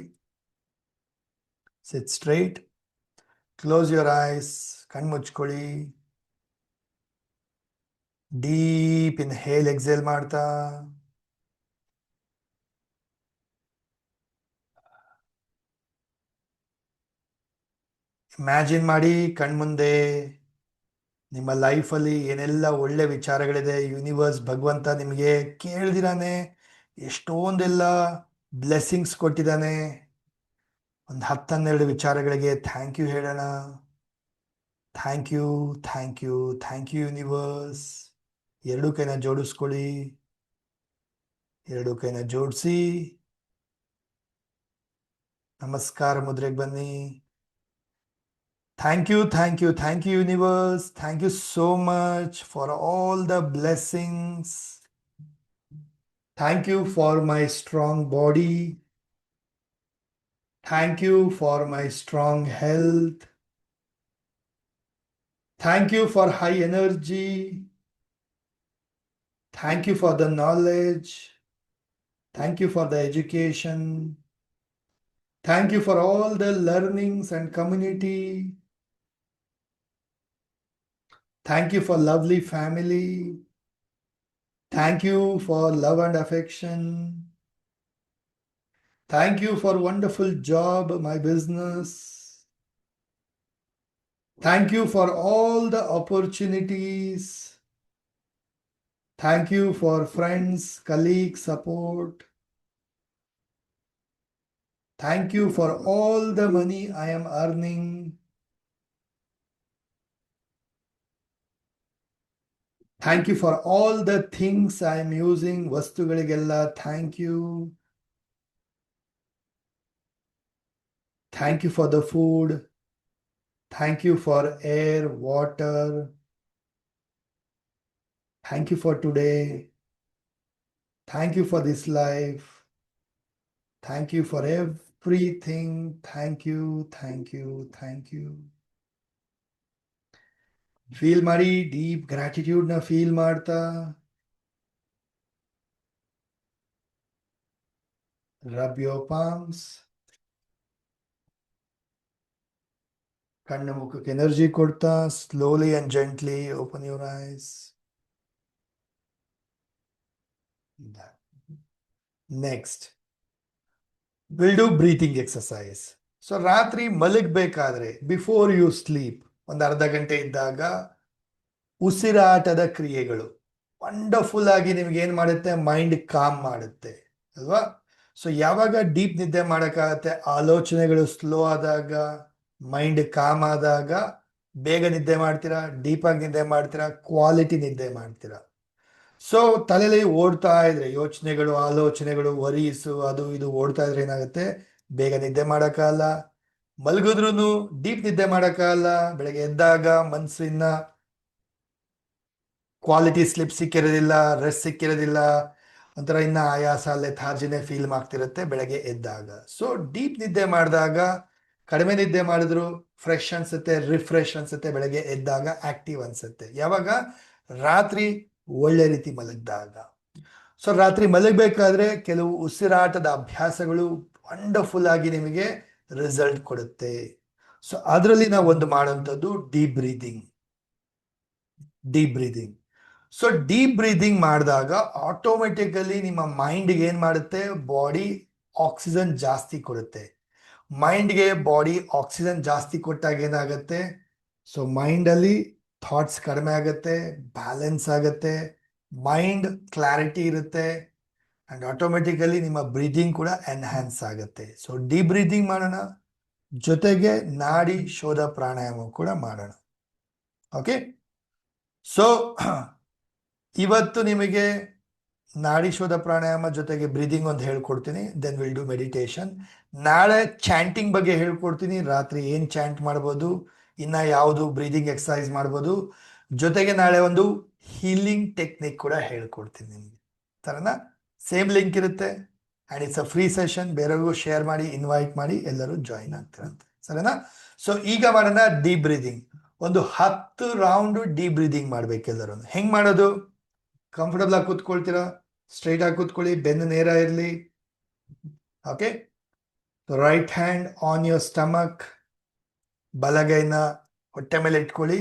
ಸಿಟ್ ಸ್ಟ್ರೈಟ್, ಕ್ಲೋಸ್ ಯುವರ್ ಐಸ್, ಕಣ್ಣು ಮುಚ್ಕೊಳ್ಳಿ. ಡೀಪ್ ಇನ್ಹೇಲ್ ಎಕ್ಸೇಲ್ ಮಾಡ್ತಾ ಇಮ್ಯಾಜಿನ್ ಮಾಡಿ ಕಣ್ಮುಂದೆ ನಿಮ್ಮ ಲೈಫಲ್ಲಿ ಏನೆಲ್ಲ ಒಳ್ಳೆ ವಿಚಾರಗಳಿದೆ. ಯೂನಿವರ್ಸ್ ಭಗವಂತ ನಿಮಗೆ ಕೇಳ್ದಿರಾನೆ ಎಷ್ಟೊಂದೆಲ್ಲ ಬ್ಲೆಸ್ಸಿಂಗ್ಸ್ ಕೊಟ್ಟಿದ್ದಾನೆ. ಒಂದು 10-12 ವಿಚಾರಗಳಿಗೆ ಥ್ಯಾಂಕ್ ಯು ಹೇಳೋಣ. Thank you, thank you, thank you universe. ಎರಡು ಕೈನ ಜೋಡಿಸ್ಕೊಳ್ಳಿ. ಎರಡು ಕೈನ ಜೋಡಿಸಿ ನಮಸ್ಕಾರ ಮುದ್ರೆಗೆ ಬನ್ನಿ. Thank you, thank you, thank you, universe. Thank you so much for all the blessings. Thank you for my strong body. Thank you for my strong health. Thank you for high energy. Thank you for the knowledge. Thank you for the education. Thank you for all the learnings and community. Thank you for lovely family. Thank you for love and affection. Thank you for wonderful job, my business. Thank you for all the opportunities. Thank you for friends, colleagues, support. Thank you for all the money I am earning. Thank you for all the things I am using. ವಸ್ತುಗಳಿಗೆಲ್ಲ thank you. Thank you for the food. Thank you for air, water. Thank you for today. Thank you for this life. Thank you for everything. Thank you, thank you, thank you. Feel ಮಾಡಿ, deep ಗ್ರಾಟಿಟ್ಯೂಡ್ನ feel ಮಾಡ್ತಾ rub your palms. ಕಣ್ಣು ಮುಖಕ್ಕೆ energy ಕೊಡ್ತಾ slowly and gently open your ice. Next will do breathing exercise. So ರಾತ್ರಿ ಮಲಗಬೇಕಾದ್ರೆ before you sleep ಒಂದು ಅರ್ಧ ಗಂಟೆ ಇದ್ದಾಗ ಉಸಿರಾಟದ ಕ್ರಿಯೆಗಳು ವಂಡರ್ಫುಲ್ ಆಗಿ ನಿಮ್ಗೆ ಏನ್ ಮಾಡುತ್ತೆ, ಮೈಂಡ್ ಕಾಮ್ ಮಾಡುತ್ತೆ ಅಲ್ವಾ. ಸೊ ಯಾವಾಗ ಡೀಪ್ ನಿದ್ದೆ ಮಾಡೋಕ್ಕಾಗತ್ತೆ, ಆಲೋಚನೆಗಳು ಸ್ಲೋ ಆದಾಗ, ಮೈಂಡ್ ಕಾಮ್ ಆದಾಗ ಬೇಗ ನಿದ್ದೆ ಮಾಡ್ತೀರಾ, ಡೀಪಾಗಿ ನಿದ್ದೆ ಮಾಡ್ತೀರಾ, ಕ್ವಾಲಿಟಿ ನಿದ್ದೆ ಮಾಡ್ತೀರಾ. ಸೊ ತಲೆಯಲ್ಲಿ ಓಡ್ತಾ ಇದ್ರೆ ಯೋಚನೆಗಳು, ಆಲೋಚನೆಗಳು, ವರೀಸು ಅದು ಇದು ಓಡ್ತಾ ಇದ್ರೆ ಏನಾಗುತ್ತೆ, ಬೇಗ ನಿದ್ದೆ ಮಾಡೋಕ್ಕಾಗಲ್ಲ. ಮಲಗಿದ್ರೂ ಡೀಪ್ ನಿದ್ದೆ ಮಾಡೋಕ್ಕಾಗಲ್ಲ. ಬೆಳಗ್ಗೆ ಎದ್ದಾಗ ಮನಸ್ಸಿನ ಕ್ವಾಲಿಟಿ ಸ್ಲಿಪ್ ಸಿಕ್ಕಿರೋದಿಲ್ಲ, ರೆಸ್ಟ್ ಸಿಕ್ಕಿರೋದಿಲ್ಲ, ಒಂಥರ ಇನ್ನ ಆಯಾಸ, ಲೆಥಾರ್ಜಿನೇ ಫೀಲ್ ಆಗ್ತಿರುತ್ತೆ ಬೆಳಗ್ಗೆ ಎದ್ದಾಗ. ಸೊ ಡೀಪ್ ನಿದ್ದೆ ಮಾಡಿದಾಗ, ಕಡಿಮೆ ನಿದ್ದೆ ಮಾಡಿದ್ರು ಫ್ರೆಶ್ ಅನ್ಸುತ್ತೆ, ರಿಫ್ರೆಶ್ ಅನ್ಸುತ್ತೆ, ಬೆಳಗ್ಗೆ ಎದ್ದಾಗ ಆಕ್ಟಿವ್ ಅನ್ಸುತ್ತೆ. ಯಾವಾಗ ರಾತ್ರಿ ಒಳ್ಳೆ ರೀತಿ ಮಲಗಿದಾಗ. ಸೊ ರಾತ್ರಿ ಮಲಗಬೇಕಾದ್ರೆ ಕೆಲವು ಉಸಿರಾಟದ ಅಭ್ಯಾಸಗಳು ವಂಡರ್ಫುಲ್ ಆಗಿ ನಿಮಗೆ ರಿಸಲ್ಟ್ ಕೊಡುತ್ತೆ. ಸೊ ಅದರಲ್ಲಿ ನಾವು ಒಂದು ಮಾಡುವಂಥದ್ದು deep breathing. Deep breathing. So deep breathing ಮಾಡಿದಾಗ ಆಟೋಮೆಟಿಕಲಿ ನಿಮ್ಮ ಮೈಂಡ್ಗೆ ಏನ್ ಮಾಡುತ್ತೆ, ಬಾಡಿ ಆಕ್ಸಿಜನ್ ಜಾಸ್ತಿ ಕೊಡುತ್ತೆ. ಮೈಂಡ್ಗೆ ಬಾಡಿ ಆಕ್ಸಿಜನ್ ಜಾಸ್ತಿ ಕೊಟ್ಟಾಗ ಏನಾಗುತ್ತೆ, ಸೊ ಮೈಂಡಲ್ಲಿ ಥಾಟ್ಸ್ ಕಡಿಮೆ ಆಗುತ್ತೆ, ಬ್ಯಾಲೆನ್ಸ್ ಆಗುತ್ತೆ, ಮೈಂಡ್ ಕ್ಲಾರಿಟಿ ಇರುತ್ತೆ, ಅಂಡ್ ಆಟೋಮೆಟಿಕಲಿ ನಿಮ್ಮ ಬ್ರೀದಿಂಗ್ ಕೂಡ ಎನ್ಹ್ಯಾನ್ಸ್ ಆಗುತ್ತೆ. ಸೊ ಡೀಪ್ ಬ್ರೀದಿಂಗ್ ಮಾಡೋಣ, ಜೊತೆಗೆ ನಾಡಿ ಶೋಧ ಪ್ರಾಣಾಯಾಮ ಕೂಡ ಮಾಡೋಣ. ಓಕೆ, ಸೊ ಇವತ್ತು ನಿಮಗೆ ನಾಡಿ ಶೋಧ ಪ್ರಾಣಾಯಾಮ ಜೊತೆಗೆ ಬ್ರೀದಿಂಗ್ ಒಂದು ಹೇಳ್ಕೊಡ್ತೀನಿ. Then will do meditation. ನಾಳೆ ಚಾಂಟಿಂಗ್ ಬಗ್ಗೆ ಹೇಳ್ಕೊಡ್ತೀನಿ, ರಾತ್ರಿ ಏನ್ ಚಾಂಟ್ ಮಾಡ್ಬೋದು, ಇನ್ನ ಯಾವುದು ಬ್ರೀದಿಂಗ್ ಎಕ್ಸಸೈಸ್ ಮಾಡ್ಬೋದು. ಜೊತೆಗೆ ನಾಳೆ ಒಂದು ಹೀಲಿಂಗ್ ಟೆಕ್ನಿಕ್ ಕೂಡ ಹೇಳ್ಕೊಡ್ತೀನಿ ನಿಮಗೆ. ಸರಿನಾ? ಸೇಮ್ ಲಿಂಕ್ ಇರುತ್ತೆ and it's a free session. ಬೇರೆಯವ್ರಿಗೂ ಶೇರ್ ಮಾಡಿ, ಇನ್ವೈಟ್ ಮಾಡಿ, ಎಲ್ಲರೂ ಜಾಯಿನ್ ಆಗ್ತಾರಂತೆ. ಸರಿನಾ? ಸೊ ಈಗ ಮಾಡೋಣ ಡೀಪ್ ಬ್ರೀದಿಂಗ್. ಒಂದು 10 ರೌಂಡ್ ಡೀಪ್ ಬ್ರೀದಿಂಗ್ ಮಾಡ್ಬೇಕೆಲ್ಲರೂ. ಹೆಂಗ್ ಮಾಡೋದು? ಕಂಫರ್ಟಬಲ್ ಆಗಿ ಕೂತ್ಕೊಳ್ತೀರಾ, ಸ್ಟ್ರೈಟ್ ಆಗಿ ಕೂತ್ಕೊಳ್ಳಿ, ಬೆನ್ನು ನೇರ ಇರಲಿ. Okay, right hand on your stomach, ಬಲಗೈನ ಹೊಟ್ಟೆ ಮೇಲೆ ಇಟ್ಕೊಳ್ಳಿ.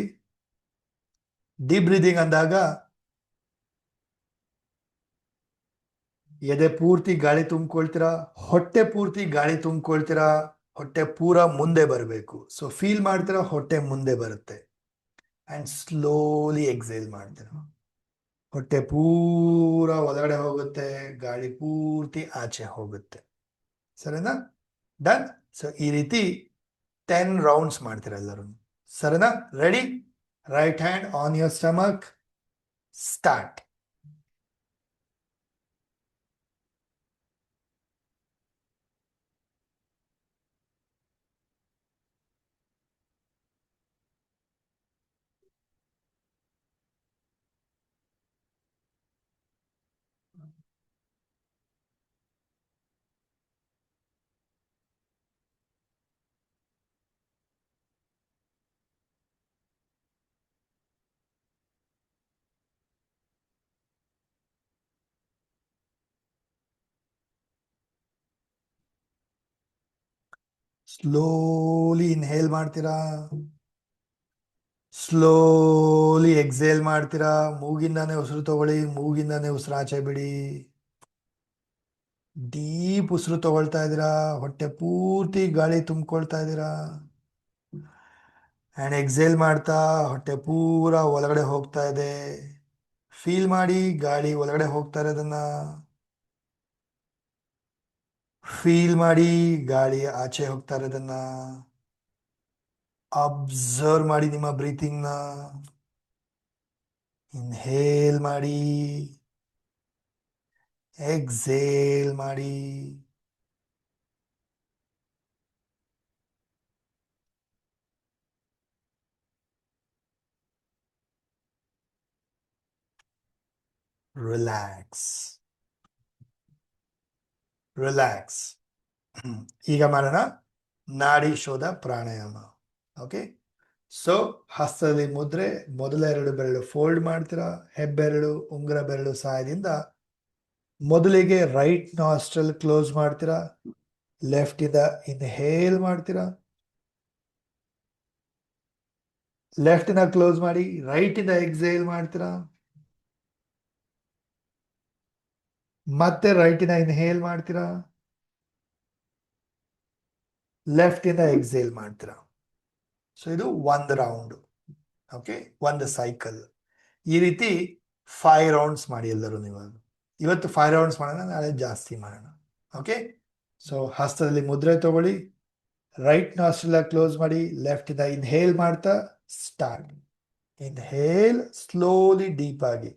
ಡೀಪ್ ಬ್ರೀದಿಂಗ್ ಅಂದಾಗ ಎದೆ ಪೂರ್ತಿ ಗಾಳಿ ತುಂಬಿಕೊಳ್ತೀರಾ, ಹೊಟ್ಟೆ ಪೂರ್ತಿ ಗಾಳಿ ತುಂಬಿಕೊಳ್ತೀರಾ, ಹೊಟ್ಟೆ ಪೂರ ಮುಂದೆ ಬರಬೇಕು. ಸೊ ಫೀಲ್ ಮಾಡ್ತೀರಾ ಹೊಟ್ಟೆ ಮುಂದೆ ಬರುತ್ತೆ. ಆ್ಯಂಡ್ ಸ್ಲೋಲಿ ಎಕ್ಸೇಲ್ ಮಾಡ್ತೀರಾ, ಹೊಟ್ಟೆ ಪೂರ ಒಳಗಡೆ ಹೋಗುತ್ತೆ, ಗಾಳಿ ಪೂರ್ತಿ ಆಚೆ ಹೋಗುತ್ತೆ. ಸರಿನಾ? ಡನ್. ಸೊ ಈ ರೀತಿ 10 ರೌಂಡ್ಸ್ ಮಾಡ್ತೀರಾ ಎಲ್ಲರೂ. ಸರಿನಾ? Ready? Right hand on your stomach, start. Slowly inhale ಮಾಡ್ತೀರಾ, ಸ್ಲೋಲಿ ಎಕ್ಸೇಲ್ ಮಾಡ್ತೀರಾ. ಮೂಗಿಂದಾನೆ ಉಸಿರು ತಗೊಳ್ಳಿ, ಮೂಗಿಂದಾನೆ ಉಸಿರು ಆಚೆ ಬಿಡಿ. ಡೀಪ್ ಉಸಿರು ತಗೊಳ್ತಾ ಇದ್ದೀರಾ, ಹೊಟ್ಟೆ ಪೂರ್ತಿ ಗಾಳಿ ತುಂಬಿಕೊಳ್ತಾ ಇದ್ದೀರಾ. ಆ್ಯಂಡ್ ಎಕ್ಸೇಲ್ ಮಾಡ್ತಾ ಹೊಟ್ಟೆ ಪೂರ ಒಳಗಡೆ ಹೋಗ್ತಾ ಇದೆ. ಫೀಲ್ ಮಾಡಿ ಗಾಳಿ ಒಳಗಡೆ ಹೋಗ್ತಾ ಇರೋದನ್ನ. ಫೀಲ್ ಮಾಡಿ ಗಾಳಿ ಆಚೆ ಹೋಗ್ತಾ ಇರೋದನ್ನ. ಅಬ್ಸರ್ವ್ ಮಾಡಿ ನಿಮ್ಮ ಬ್ರೀತಿಂಗ್ನ. ಇನ್ಹೇಲ್ ಮಾಡಿ, ಎಕ್ಸೇಲ್ ಮಾಡಿ. Relax, relax. ಈಗ ಮಾಡೋಣ ನಾಡಿ ಶೋಧ ಪ್ರಾಣಾಯಾಮ. ಓಕೆ. ಸೊ ಹಸ್ತದಲ್ಲಿ ಮುದ್ರೆ, ಮೊದಲ 2 ಬೆರಳು ಫೋಲ್ಡ್ ಮಾಡ್ತೀರಾ. ಹೆಬ್ಬೆರಳು, ಉಂಗುರ ಬೆರಳು ಸಹಾಯದಿಂದ ಮೊದಲಿಗೆ ರೈಟ್ ನಾಸ್ಟ್ರಲ್ ಕ್ಲೋಸ್ ಮಾಡ್ತೀರಾ. ಲೆಫ್ಟ್ ಇಂದ ಇನ್ಹೇಲ್ ಮಾಡ್ತೀರಾ, ಲೆಫ್ಟ್ ಇಂದ ಕ್ಲೋಸ್ ಮಾಡಿ. ರೈಟ್ ಇಂದ ಎಕ್ಸೇಲ್ ಮಾಡ್ತೀರಾ, ಮತ್ತೆ ರೈಟ್ ಇಂದ ಇನ್ಹೇಲ್ ಮಾಡ್ತೀರಾ, ಲೆಫ್ಟ್ ಇಂದ ಎಕ್ಸೇಲ್ ಮಾಡ್ತೀರಾ. ಸೊ ಇದು 1 ರೌಂಡ್. Okay, 1 cycle. ಈ ರೀತಿ 5 ರೌಂಡ್ಸ್ ಮಾಡಿ ಎಲ್ಲರೂ. ನೀವು ಇವತ್ತು 5 ರೌಂಡ್ಸ್ ಮಾಡೋಣ, ನಾಳೆ ಜಾಸ್ತಿ ಮಾಡೋಣ. ಓಕೆ. ಸೊ ಹಸ್ತದಲ್ಲಿ ಮುದ್ರೆ ತಗೊಳ್ಳಿ, ರೈಟ್ ನಾಸ್ಟ್ರಿಲ್ ಕ್ಲೋಸ್ ಮಾಡಿ, ಲೆಫ್ಟ್ ಇಂದ ಇನ್ಹೇಲ್ ಮಾಡ್ತಾ ಸ್ಟಾರ್ಟ್. ಇನ್ಹೇಲ್ ಸ್ಲೋಲಿ ಡೀಪ್ ಆಗಿ.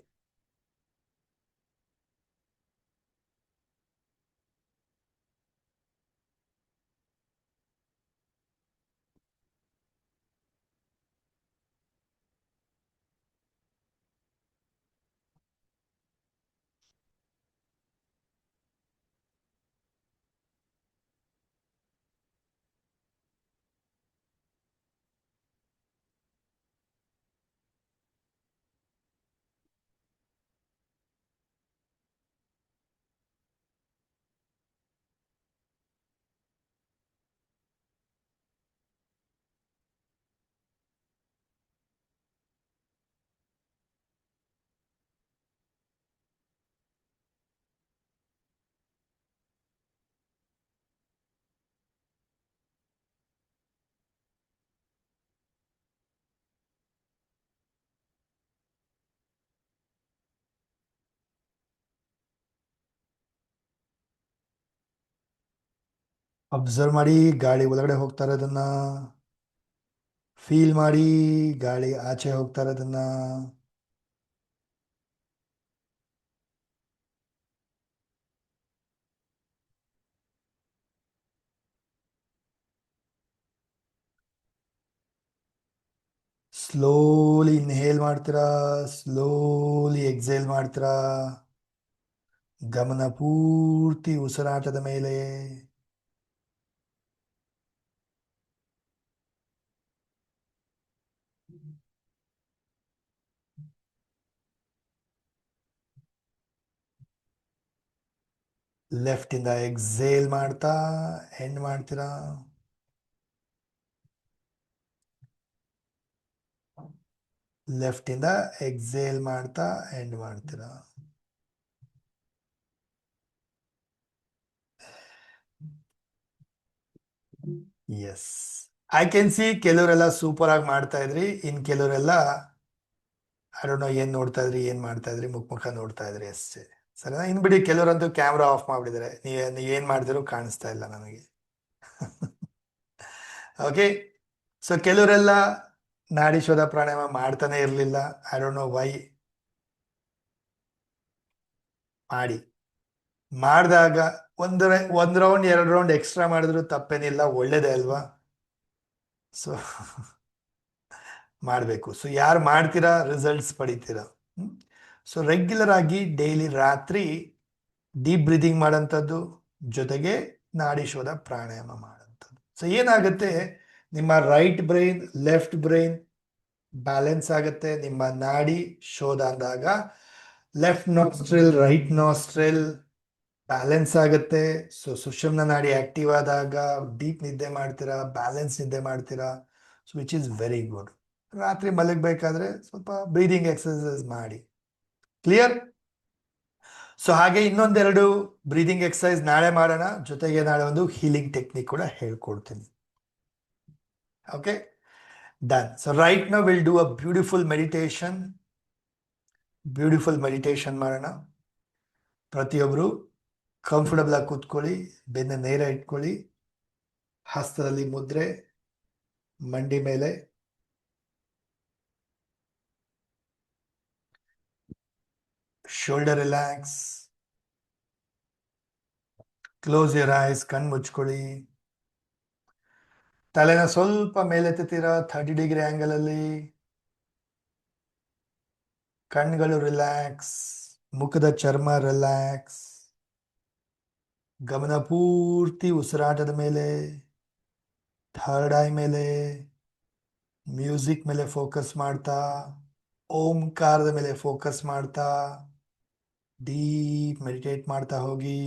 ಅಬ್ಸರ್ವ್ ಮಾಡಿ ಗಾಳಿ ಒಳಗಡೆ ಹೋಗ್ತಾ ಇರೋದನ್ನ. ಫೀಲ್ ಮಾಡಿ ಗಾಳಿ ಆಚೆ ಹೋಗ್ತಾ ಇರೋದನ್ನ. ಸ್ಲೋಲಿ ಇನ್ಹೇಲ್ ಮಾಡ್ತೀರಾ, ಸ್ಲೋಲಿ ಎಕ್ಸೇಲ್ ಮಾಡ್ತೀರಾ. ಗಮನ ಪೂರ್ತಿ ಉಸಿರಾಟದ ಮೇಲೆ. ಲೆಫ್ಟ್ ಇಂದ ಎಕ್ಸೇಲ್ ಮಾಡ್ತಾ ಎಂಡ್ ಮಾಡ್ತೀರಾ. ಲೆಫ್ಟ್ ಇಂದ ಎಕ್ಸೇಲ್ ಮಾಡ್ತಾ ಎಂಡ್ ಮಾಡ್ತೀರಾ. ಎಸ್, ಐ ಕ್ಯಾನ್ ಸಿ ಕೆಲವರೆಲ್ಲ ಸೂಪರ್ ಆಗಿ ಮಾಡ್ತಾ ಇದ್ರಿ, ಇನ್ ಕೆಲವರೆಲ್ಲ ಐ ಡೋಂಟ್ ನೋ ಏನ್ ನೋಡ್ತಾ ಇದ್ರಿ, ಏನ್ ಮಾಡ್ತಾ ಇದ್ರಿ, ಮುಖ ನೋಡ್ತಾ ಇದ್ರಿ ಅಷ್ಟೇ. ಸರಿನಾ? ಇನ್ ಬಿಡಿ, ಕೆಲವರಂತೂ ಕ್ಯಾಮ್ರಾ ಆಫ್ ಮಾಡ್ಬಿಟ್ಟಿದ್ದಾರೆ, ನೀವ್ ಏನ್ ಮಾಡಿದ್ರು ಕಾಣಿಸ್ತಾ ಇಲ್ಲ ನನಗೆ. ಓಕೆ, ಸೊ ಕೆಲವರೆಲ್ಲ ನಾಡಿ ಶೋಧ ಪ್ರಾಣಾಯಾಮ ಮಾಡ್ತಾನೆ ಇರಲಿಲ್ಲ. I don't know why. ಮಾಡಿ, ಮಾಡಿದಾಗ ಒಂದ್ ರೌಂಡ್ 2 ರೌಂಡ್ ಎಕ್ಸ್ಟ್ರಾ ಮಾಡಿದ್ರು ತಪ್ಪೇನಿಲ್ಲ, ಒಳ್ಳೇದೇ ಅಲ್ವಾ? ಸೊ ಮಾಡಬೇಕು. ಸೊ ಯಾರು ಮಾಡ್ತೀರಾ ರಿಸಲ್ಟ್ಸ್ ಪಡಿತೀರಾ. ಸೊ ರೆಗ್ಯುಲರ್ ಆಗಿ ಡೈಲಿ ರಾತ್ರಿ ಡೀಪ್ ಬ್ರೀದಿಂಗ್ ಮಾಡೋಂಥದ್ದು, ಜೊತೆಗೆ ನಾಡಿ ಶೋಧ ಪ್ರಾಣಾಯಾಮ ಮಾಡೋಂಥದ್ದು. ಸೊ ಏನಾಗುತ್ತೆ, ನಿಮ್ಮ right brain left brain balance ಆಗುತ್ತೆ. ನಿಮ್ಮ ನಾಡಿ ಶೋಧ ಅಂದಾಗ left nostril right nostril balance ಆಗುತ್ತೆ. ಸೊ ಸುಷುಮ್ನ ನಾಡಿ ಆಕ್ಟಿವ್ ಆದಾಗ ಡೀಪ್ ನಿದ್ದೆ ಮಾಡ್ತೀರಾ, ಬ್ಯಾಲೆನ್ಸ್ ನಿದ್ದೆ ಮಾಡ್ತೀರಾ. So which is very good. ರಾತ್ರಿ ಮಲಗಬೇಕಾದ್ರೆ ಸ್ವಲ್ಪ ಬ್ರೀದಿಂಗ್ ಎಕ್ಸರ್ಸೈಸ್ ಮಾಡಿ. ಕ್ಲಿಯರ್? ಸೊ ಹಾಗೆ ಇನ್ನೊಂದೆರಡು ಬ್ರೀದಿಂಗ್ ಎಕ್ಸರ್ಸೈಸ್ ನಾಳೆ ಮಾಡೋಣ, ಜೊತೆಗೆ ನಾಳೆ ಒಂದು ಹೀಲಿಂಗ್ ಟೆಕ್ನಿಕ್ ಕೂಡ ಹೇಳ್ಕೊಡ್ತೀನಿ. Okay, done. So right now will do a beautiful meditation ಮಾಡೋಣ. ಪ್ರತಿಯೊಬ್ರು ಕಂಫರ್ಟಬಲ್ ಆಗಿ ಕೂತ್ಕೊಳ್ಳಿ, ಬೆನ್ನ ನೇರ ಇಟ್ಕೊಳ್ಳಿ, ಹಸ್ತದಲ್ಲಿ ಮುದ್ರೆ, ಮಂಡಿ ಮೇಲೆ shoulder relax, close your eyes, ಕಣ್ ಮುಚ್ಕೊಳ್ಳಿ. ತಲೆನ ಸ್ವಲ್ಪ ಮೇಲೆತ್ತೀರಾ 30 ಡಿಗ್ರಿ ಆಂಗಲ್ ಅಲ್ಲಿ. ಕಣ್ಗಳು ರಿಲ್ಯಾಕ್ಸ್, ಮುಖದ ಚರ್ಮ ರಿಲ್ಯಾಕ್ಸ್. ಗಮನ ಪೂರ್ತಿ ಉಸಿರಾಟದ ಮೇಲೆ, ಥರ್ಡ್ ಐ ಮೇಲೆ, ಮ್ಯೂಸಿಕ್ ಮೇಲೆ ಫೋಕಸ್ ಮಾಡ್ತಾ, ಓಂಕಾರದ ಮೇಲೆ ಫೋಕಸ್ ಮಾಡ್ತಾ ಡೀಪ್ ಮೆಡಿಟೇಟ್ ಮಾಡ್ತಾ ಹೋಗಿ.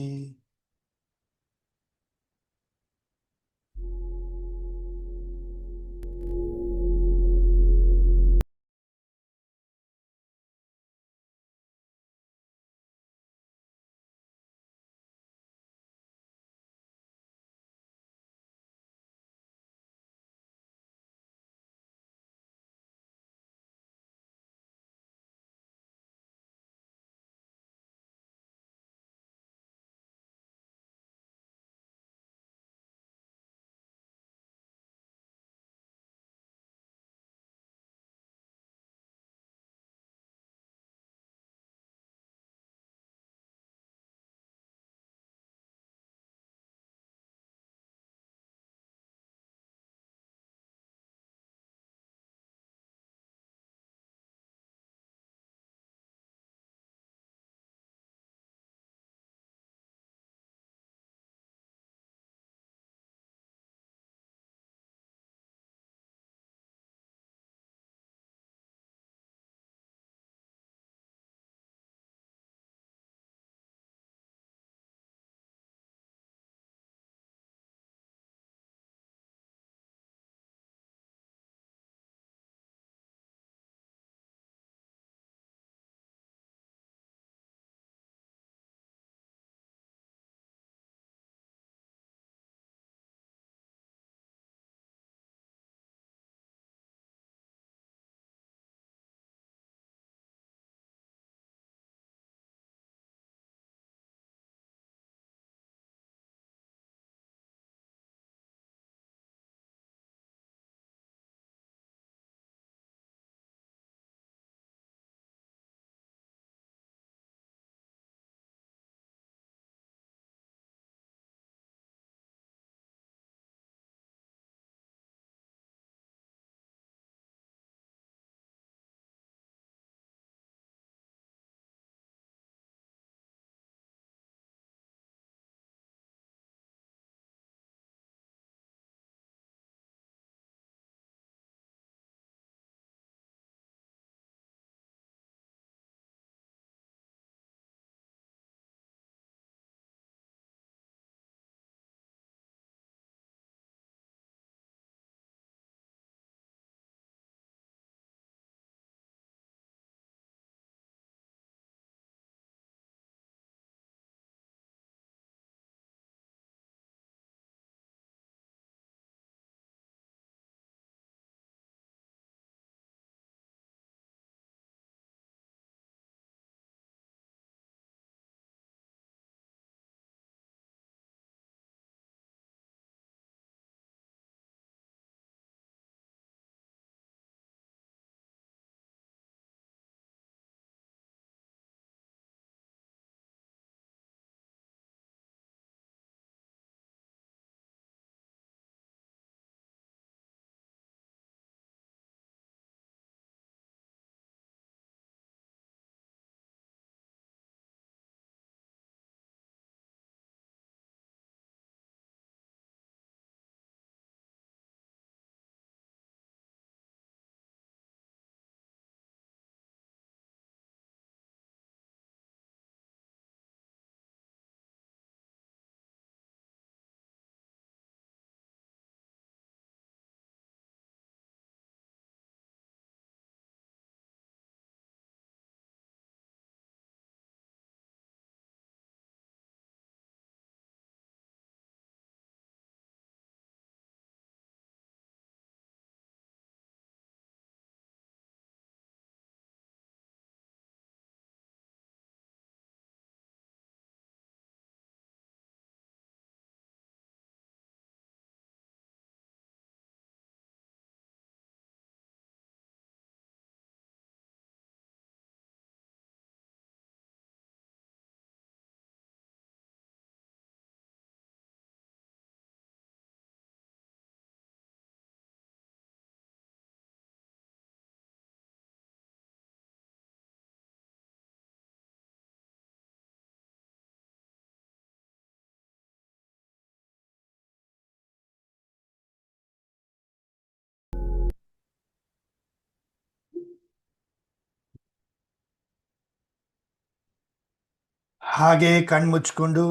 ಹಾಗೆ ಕಣ್ಮುಚ್ಕೊಂಡು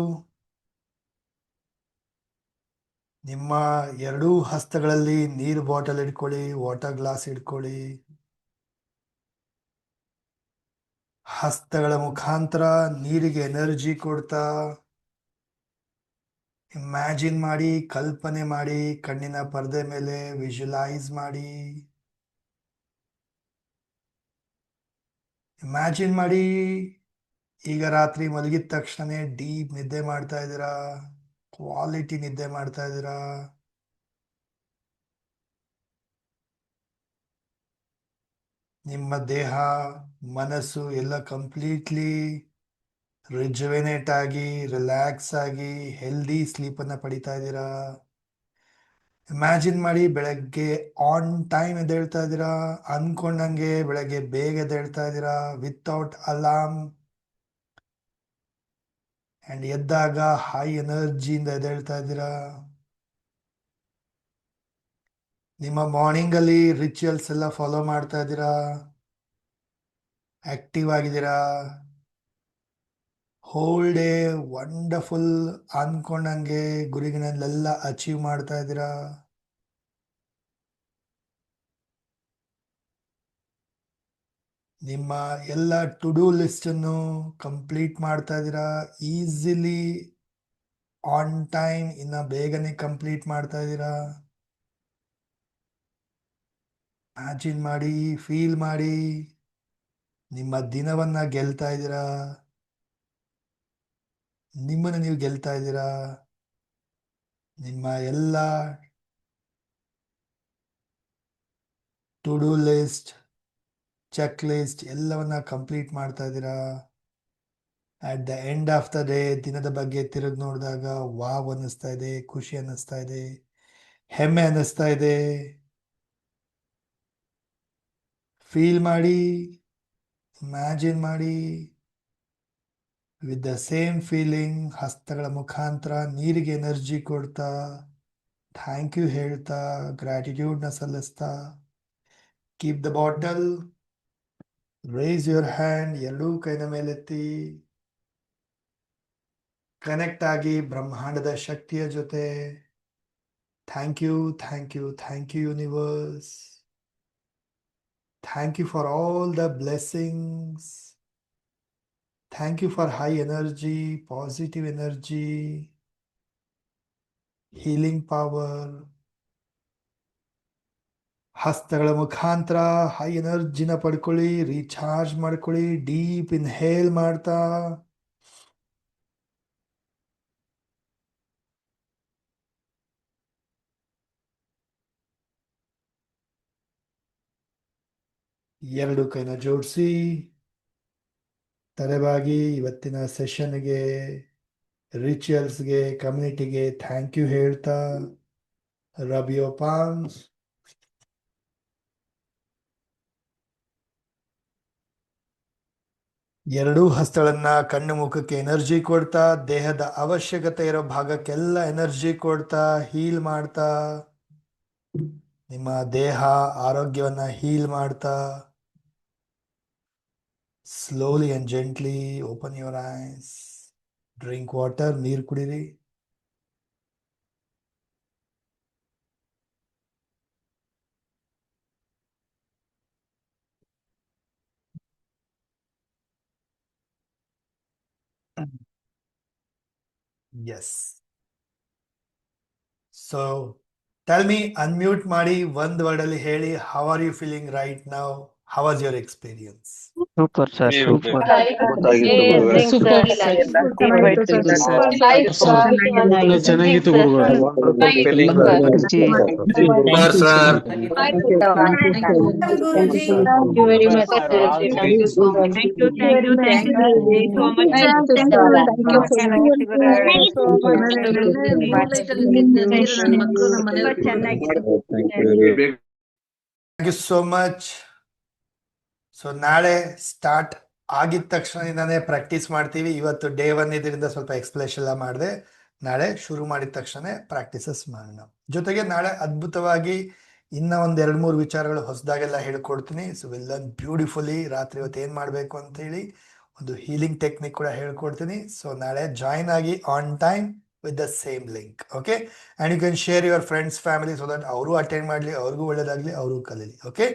ನಿಮ್ಮ ಎರಡೂ ಹಸ್ತಗಳಲ್ಲಿ ನೀರು ಬಾಟಲ್ ಇಟ್ಕೊಳ್ಳಿ, ವಾಟರ್ ಗ್ಲಾಸ್ ಇಟ್ಕೊಳ್ಳಿ. ಹಸ್ತಗಳ ಮುಖಾಂತರ ನೀರಿಗೆ ಎನರ್ಜಿ ಕೊಡ್ತಾ ಇಮ್ಯಾಜಿನ್ ಮಾಡಿ, ಕಲ್ಪನೆ ಮಾಡಿ, ಕಣ್ಣಿನ ಪರದೆ ಮೇಲೆ ವಿಜುವಲೈಸ್ ಮಾಡಿ. ಇಮ್ಯಾಜಿನ್ ಮಾಡಿ, ಈಗ ರಾತ್ರಿ ಮಲಗಿದ ತಕ್ಷಣ ಡೀಪ್ ನಿದ್ದೆ ಮಾಡ್ತಾ ಇದ್ದೀರಾ, ಕ್ವಾಲಿಟಿ ನಿದ್ದೆ ಮಾಡ್ತಾ ಇದ್ದೀರಾ. ನಿಮ್ಮ ದೇಹ ಮನಸ್ಸು ಎಲ್ಲ ಕಂಪ್ಲೀಟ್ಲಿ ರಿಜುವೆನೇಟ್ ಆಗಿ, ರಿಲ್ಯಾಕ್ಸ್ ಆಗಿ, ಹೆಲ್ದಿ ಸ್ಲೀಪನ್ನು ಪಡಿತಾ ಇದ್ದೀರಾ. ಇಮ್ಯಾಜಿನ್ ಮಾಡಿ, ಬೆಳಗ್ಗೆ ಆನ್ ಟೈಮ್ ಎದ್ದೇಳ್ತಾ ಇದ್ದೀರಾ, ಅನ್ಕೊಂಡಂಗೆ ಬೆಳಗ್ಗೆ ಬೇಗ ಎದ್ದೇಳ್ತಾ ಇದ್ದೀರಾ, ವಿತೌಟ್ ಅಲಾರ್ಮ್. ಅಂಡ್ ಎದ್ದಾಗ ಹೈ ಎನರ್ಜಿಯಿಂದ ಎದ್ದೇಳ್ತಾ ಇದ್ದೀರಾ. ನಿಮ್ಮ ಮಾರ್ನಿಂಗ್ ಅಲ್ಲಿ ರಿಚುವಲ್ಸ್ ಎಲ್ಲ ಫಾಲೋ ಮಾಡ್ತಾ ಇದ್ದೀರಾ, ಆಕ್ಟಿವ್ ಆಗಿದ್ದೀರಾ. ಹೋಲ್ ಡೇ ವಂಡರ್ಫುಲ್ ಅನ್ಕೊಂಡಂಗೆ ಗುರಿಗಳನ್ನೆಲ್ಲ ಅಚೀವ್ ಮಾಡ್ತಾ ಇದ್ದೀರಾ. ನಿಮ್ಮ ಎಲ್ಲ ಟು ಡೂ ಲಿಸ್ಟ್ ಅನ್ನು ಕಂಪ್ಲೀಟ್ ಮಾಡ್ತಾ ಇದ್ದೀರಾ, ಈಸಿಲಿ ಆನ್ ಟೈಮ್, ಇನ್ನ ಬೇಗನೆ ಕಂಪ್ಲೀಟ್ ಮಾಡ್ತಾ ಇದ್ದೀರಾ. ಇಮ್ಯಾಜಿನ್ ಮಾಡಿ, ಫೀಲ್ ಮಾಡಿ, ನಿಮ್ಮ ದಿನವನ್ನ ಗೆಲ್ತಾ ಇದ್ದೀರಾ, ನಿಮ್ಮನ್ನು ನೀವು ಗೆಲ್ತಾ ಇದ್ದೀರಾ. ನಿಮ್ಮ ಎಲ್ಲ to do list, check list ಎಲ್ಲವನ್ನ ಕಂಪ್ಲೀಟ್ ಮಾಡ್ತಾ ಇದ್ದೀರಾ. At the end of the day ದಿನದ ಬಗ್ಗೆ ತಿರುಗಿ ನೋಡಿದಾಗ ವಾವ್ ಅನ್ನಿಸ್ತಾ ಇದೆ, ಖುಷಿ ಅನ್ನಿಸ್ತಾ ಇದೆ, ಹೆಮ್ಮೆ ಅನ್ನಿಸ್ತಾ ಇದೆ. ಫೀಲ್ ಮಾಡಿ, ಇಮ್ಯಾಜಿನ್ ಮಾಡಿ, ವಿತ್ ದ ಸೇಮ್ ಫೀಲಿಂಗ್ ಹಸ್ತಗಳ ಮುಖಾಂತರ ನೀರಿಗೆ ಎನರ್ಜಿ ಕೊಡ್ತಾ, ಥ್ಯಾಂಕ್ ಯು ಹೇಳ್ತಾ, ಗ್ರ್ಯಾಟಿಟ್ಯೂಡ್ನ ಸಲ್ಲಿಸ್ತಾ. Keep the bottle, raise your hand, ಎರಡೂ ಕೈನ ಮೇಲೆತ್ತಿ. ಕನೆಕ್ಟ್ ಆಗಿ ಬ್ರಹ್ಮಾಂಡದ ಶಕ್ತಿಯ ಜೊತೆ. Thank you, thank you, thank you universe. Thank you for all the blessings. Thank you for high energy, positive energy, healing power. ಹಸ್ತಗಳ ಮುಖಾಂತರ ಹೈ ಎನರ್ಜಿನ ಪಡ್ಕೊಳ್ಳಿ, ರೀಚಾರ್ಜ್ ಮಾಡ್ಕೊಳ್ಳಿ. Deep inhale ಮಾಡ್ತಾ ಎರಡು ಕೈನ ಜೋಡಿಸಿ ತಲೆಬಾಗಿ ಇವತ್ತಿನ ಸೆಷನ್ಗೆ, ರಿಚುವಲ್ಸ್ಗೆ, ಕಮ್ಯುನಿಟಿಗೆ ಥ್ಯಾಂಕ್ ಯು ಹೇಳ್ತಾ, ರಬ್ ಯೋರ್ ಪಾಮ್ಸ್. ಎರಡೂ ಹಸ್ತಗಳನ್ನ ಕಣ್ಣು ಮುಖಕ್ಕೆ ಎನರ್ಜಿ ಕೊಡ್ತಾ, ದೇಹದ ಅವಶ್ಯಕತೆ ಇರೋ ಭಾಗಕ್ಕೆಲ್ಲ ಎನರ್ಜಿ ಕೊಡ್ತಾ, ಹೀಲ್ ಮಾಡ್ತಾ, ನಿಮ್ಮ ದೇಹ ಆರೋಗ್ಯವನ್ನ ಹೀಲ್ ಮಾಡ್ತಾ. Slowly and gently open your eyes, drink water, ನೀರು ಕುಡೀರಿ. Yes. So tell me, unmute ಮಾಡಿ ಒಂದ್ ವರ್ಡ್ ಅಲ್ಲಿ ಹೇಳಿ, how are you feeling right now? How was your experience? Super sir, super. Super ಚೆನ್ನಾಗಿತ್ತು ಗುರುಗಳೇ. Very much. Thank you so much. So ನಾಳೆ start ಆಗಿದ ತಕ್ಷಣದಿಂದಾನೇ ಪ್ರಾಕ್ಟೀಸ್ ಮಾಡ್ತೀವಿ. ಇವತ್ತು ಡೇ 1 ಇದರಿಂದ ಸ್ವಲ್ಪ ಎಕ್ಸ್ಪ್ಲೇಷನ್ ಎಲ್ಲ ಮಾಡಿದೆ. ನಾಳೆ ಶುರು ಮಾಡಿದ ತಕ್ಷಣ ಪ್ರಾಕ್ಟೀಸಸ್ ಮಾಡೋಣ. ಜೊತೆಗೆ ನಾಳೆ ಅದ್ಭುತವಾಗಿ ಇನ್ನ ಒಂದ್ 2-3 ವಿಚಾರಗಳು ಹೊಸದಾಗೆಲ್ಲ ಹೇಳ್ಕೊಡ್ತೀನಿ. So will learn beautifully. ರಾತ್ರಿ ಇವತ್ತು ಏನ್ ಮಾಡ್ಬೇಕು ಅಂತ ಹೇಳಿ ಒಂದು ಹೀಲಿಂಗ್ ಟೆಕ್ನಿಕ್ ಕೂಡ ಹೇಳ್ಕೊಡ್ತೀನಿ. ಸೊ ನಾಳೆ ಜಾಯಿನ್ ಆಗಿ on time with the same link. Okay, and you can share your friends family so that ಅವರು ಅಟೆಂಡ್ ಮಾಡಲಿ, ಅವ್ರಿಗೂ ಒಳ್ಳೇದಾಗಲಿ, ಅವರು ಕಲೀಲಿ. Okay,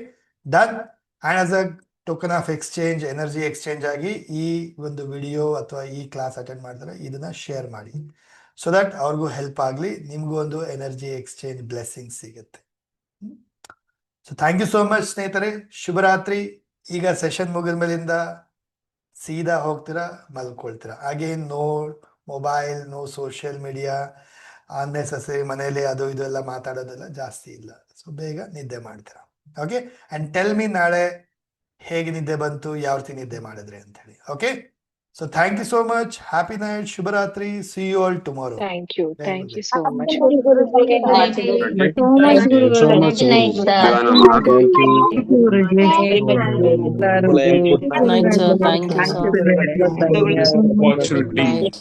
done. And as a token of exchange, energy exchange ಆಗಿ ಈ ಒಂದು ವಿಡಿಯೋ ಅಥವಾ ಈ ಕ್ಲಾಸ್ ಅಟೆಂಡ್ ಮಾಡ್ತಾರೆ ಇದನ್ನ ಶೇರ್ ಮಾಡಿ ಸೊ ದಟ್ ಅವ್ರಿಗೂ ಹೆಲ್ಪ್ ಆಗಲಿ, ನಿಮಗೂ ಒಂದು ಎನರ್ಜಿ ಎಕ್ಸ್ಚೇಂಜ್ ಬ್ಲೆಸ್ಸಿಂಗ್ ಸಿಗುತ್ತೆ. So thank you so much ಸ್ನೇಹಿತರೆ, ಶುಭರಾತ್ರಿ. ಈಗ ಸೆಷನ್ ಮುಗಿದ ಮೇಲಿಂದ ಸೀದಾ ಹೋಗ್ತೀರಾ, ಮಲ್ಕೊಳ್ತೀರಾ. ಹಾಗೆ no mobile, no social media, unnecessary ಮನೇಲಿ ಅದು ಇದು ಎಲ್ಲ ಮಾತಾಡೋದೆಲ್ಲ ಜಾಸ್ತಿ ಇಲ್ಲ. ಸೊ ಬೇಗ ನಿದ್ದೆ ಮಾಡ್ತೀರಾ. ಓಕೆ, ಆ್ಯಂಡ್ ಟೆಲ್ ಮಿ ನಾಳೆ ಹೇಗೆ ನಿದ್ದೆ ಬಂತು, ಯಾವ ರೀತಿ ನಿದ್ದೆ ಮಾಡಿದ್ರಿ ಅಂತ ಹೇಳಿ. Okay, so thank you so much, happy night, ಶುಭರಾತ್ರಿ, see you all tomorrow. Thank you so much. So much. Good night, sir. Thank you, sir. opportunity. Night.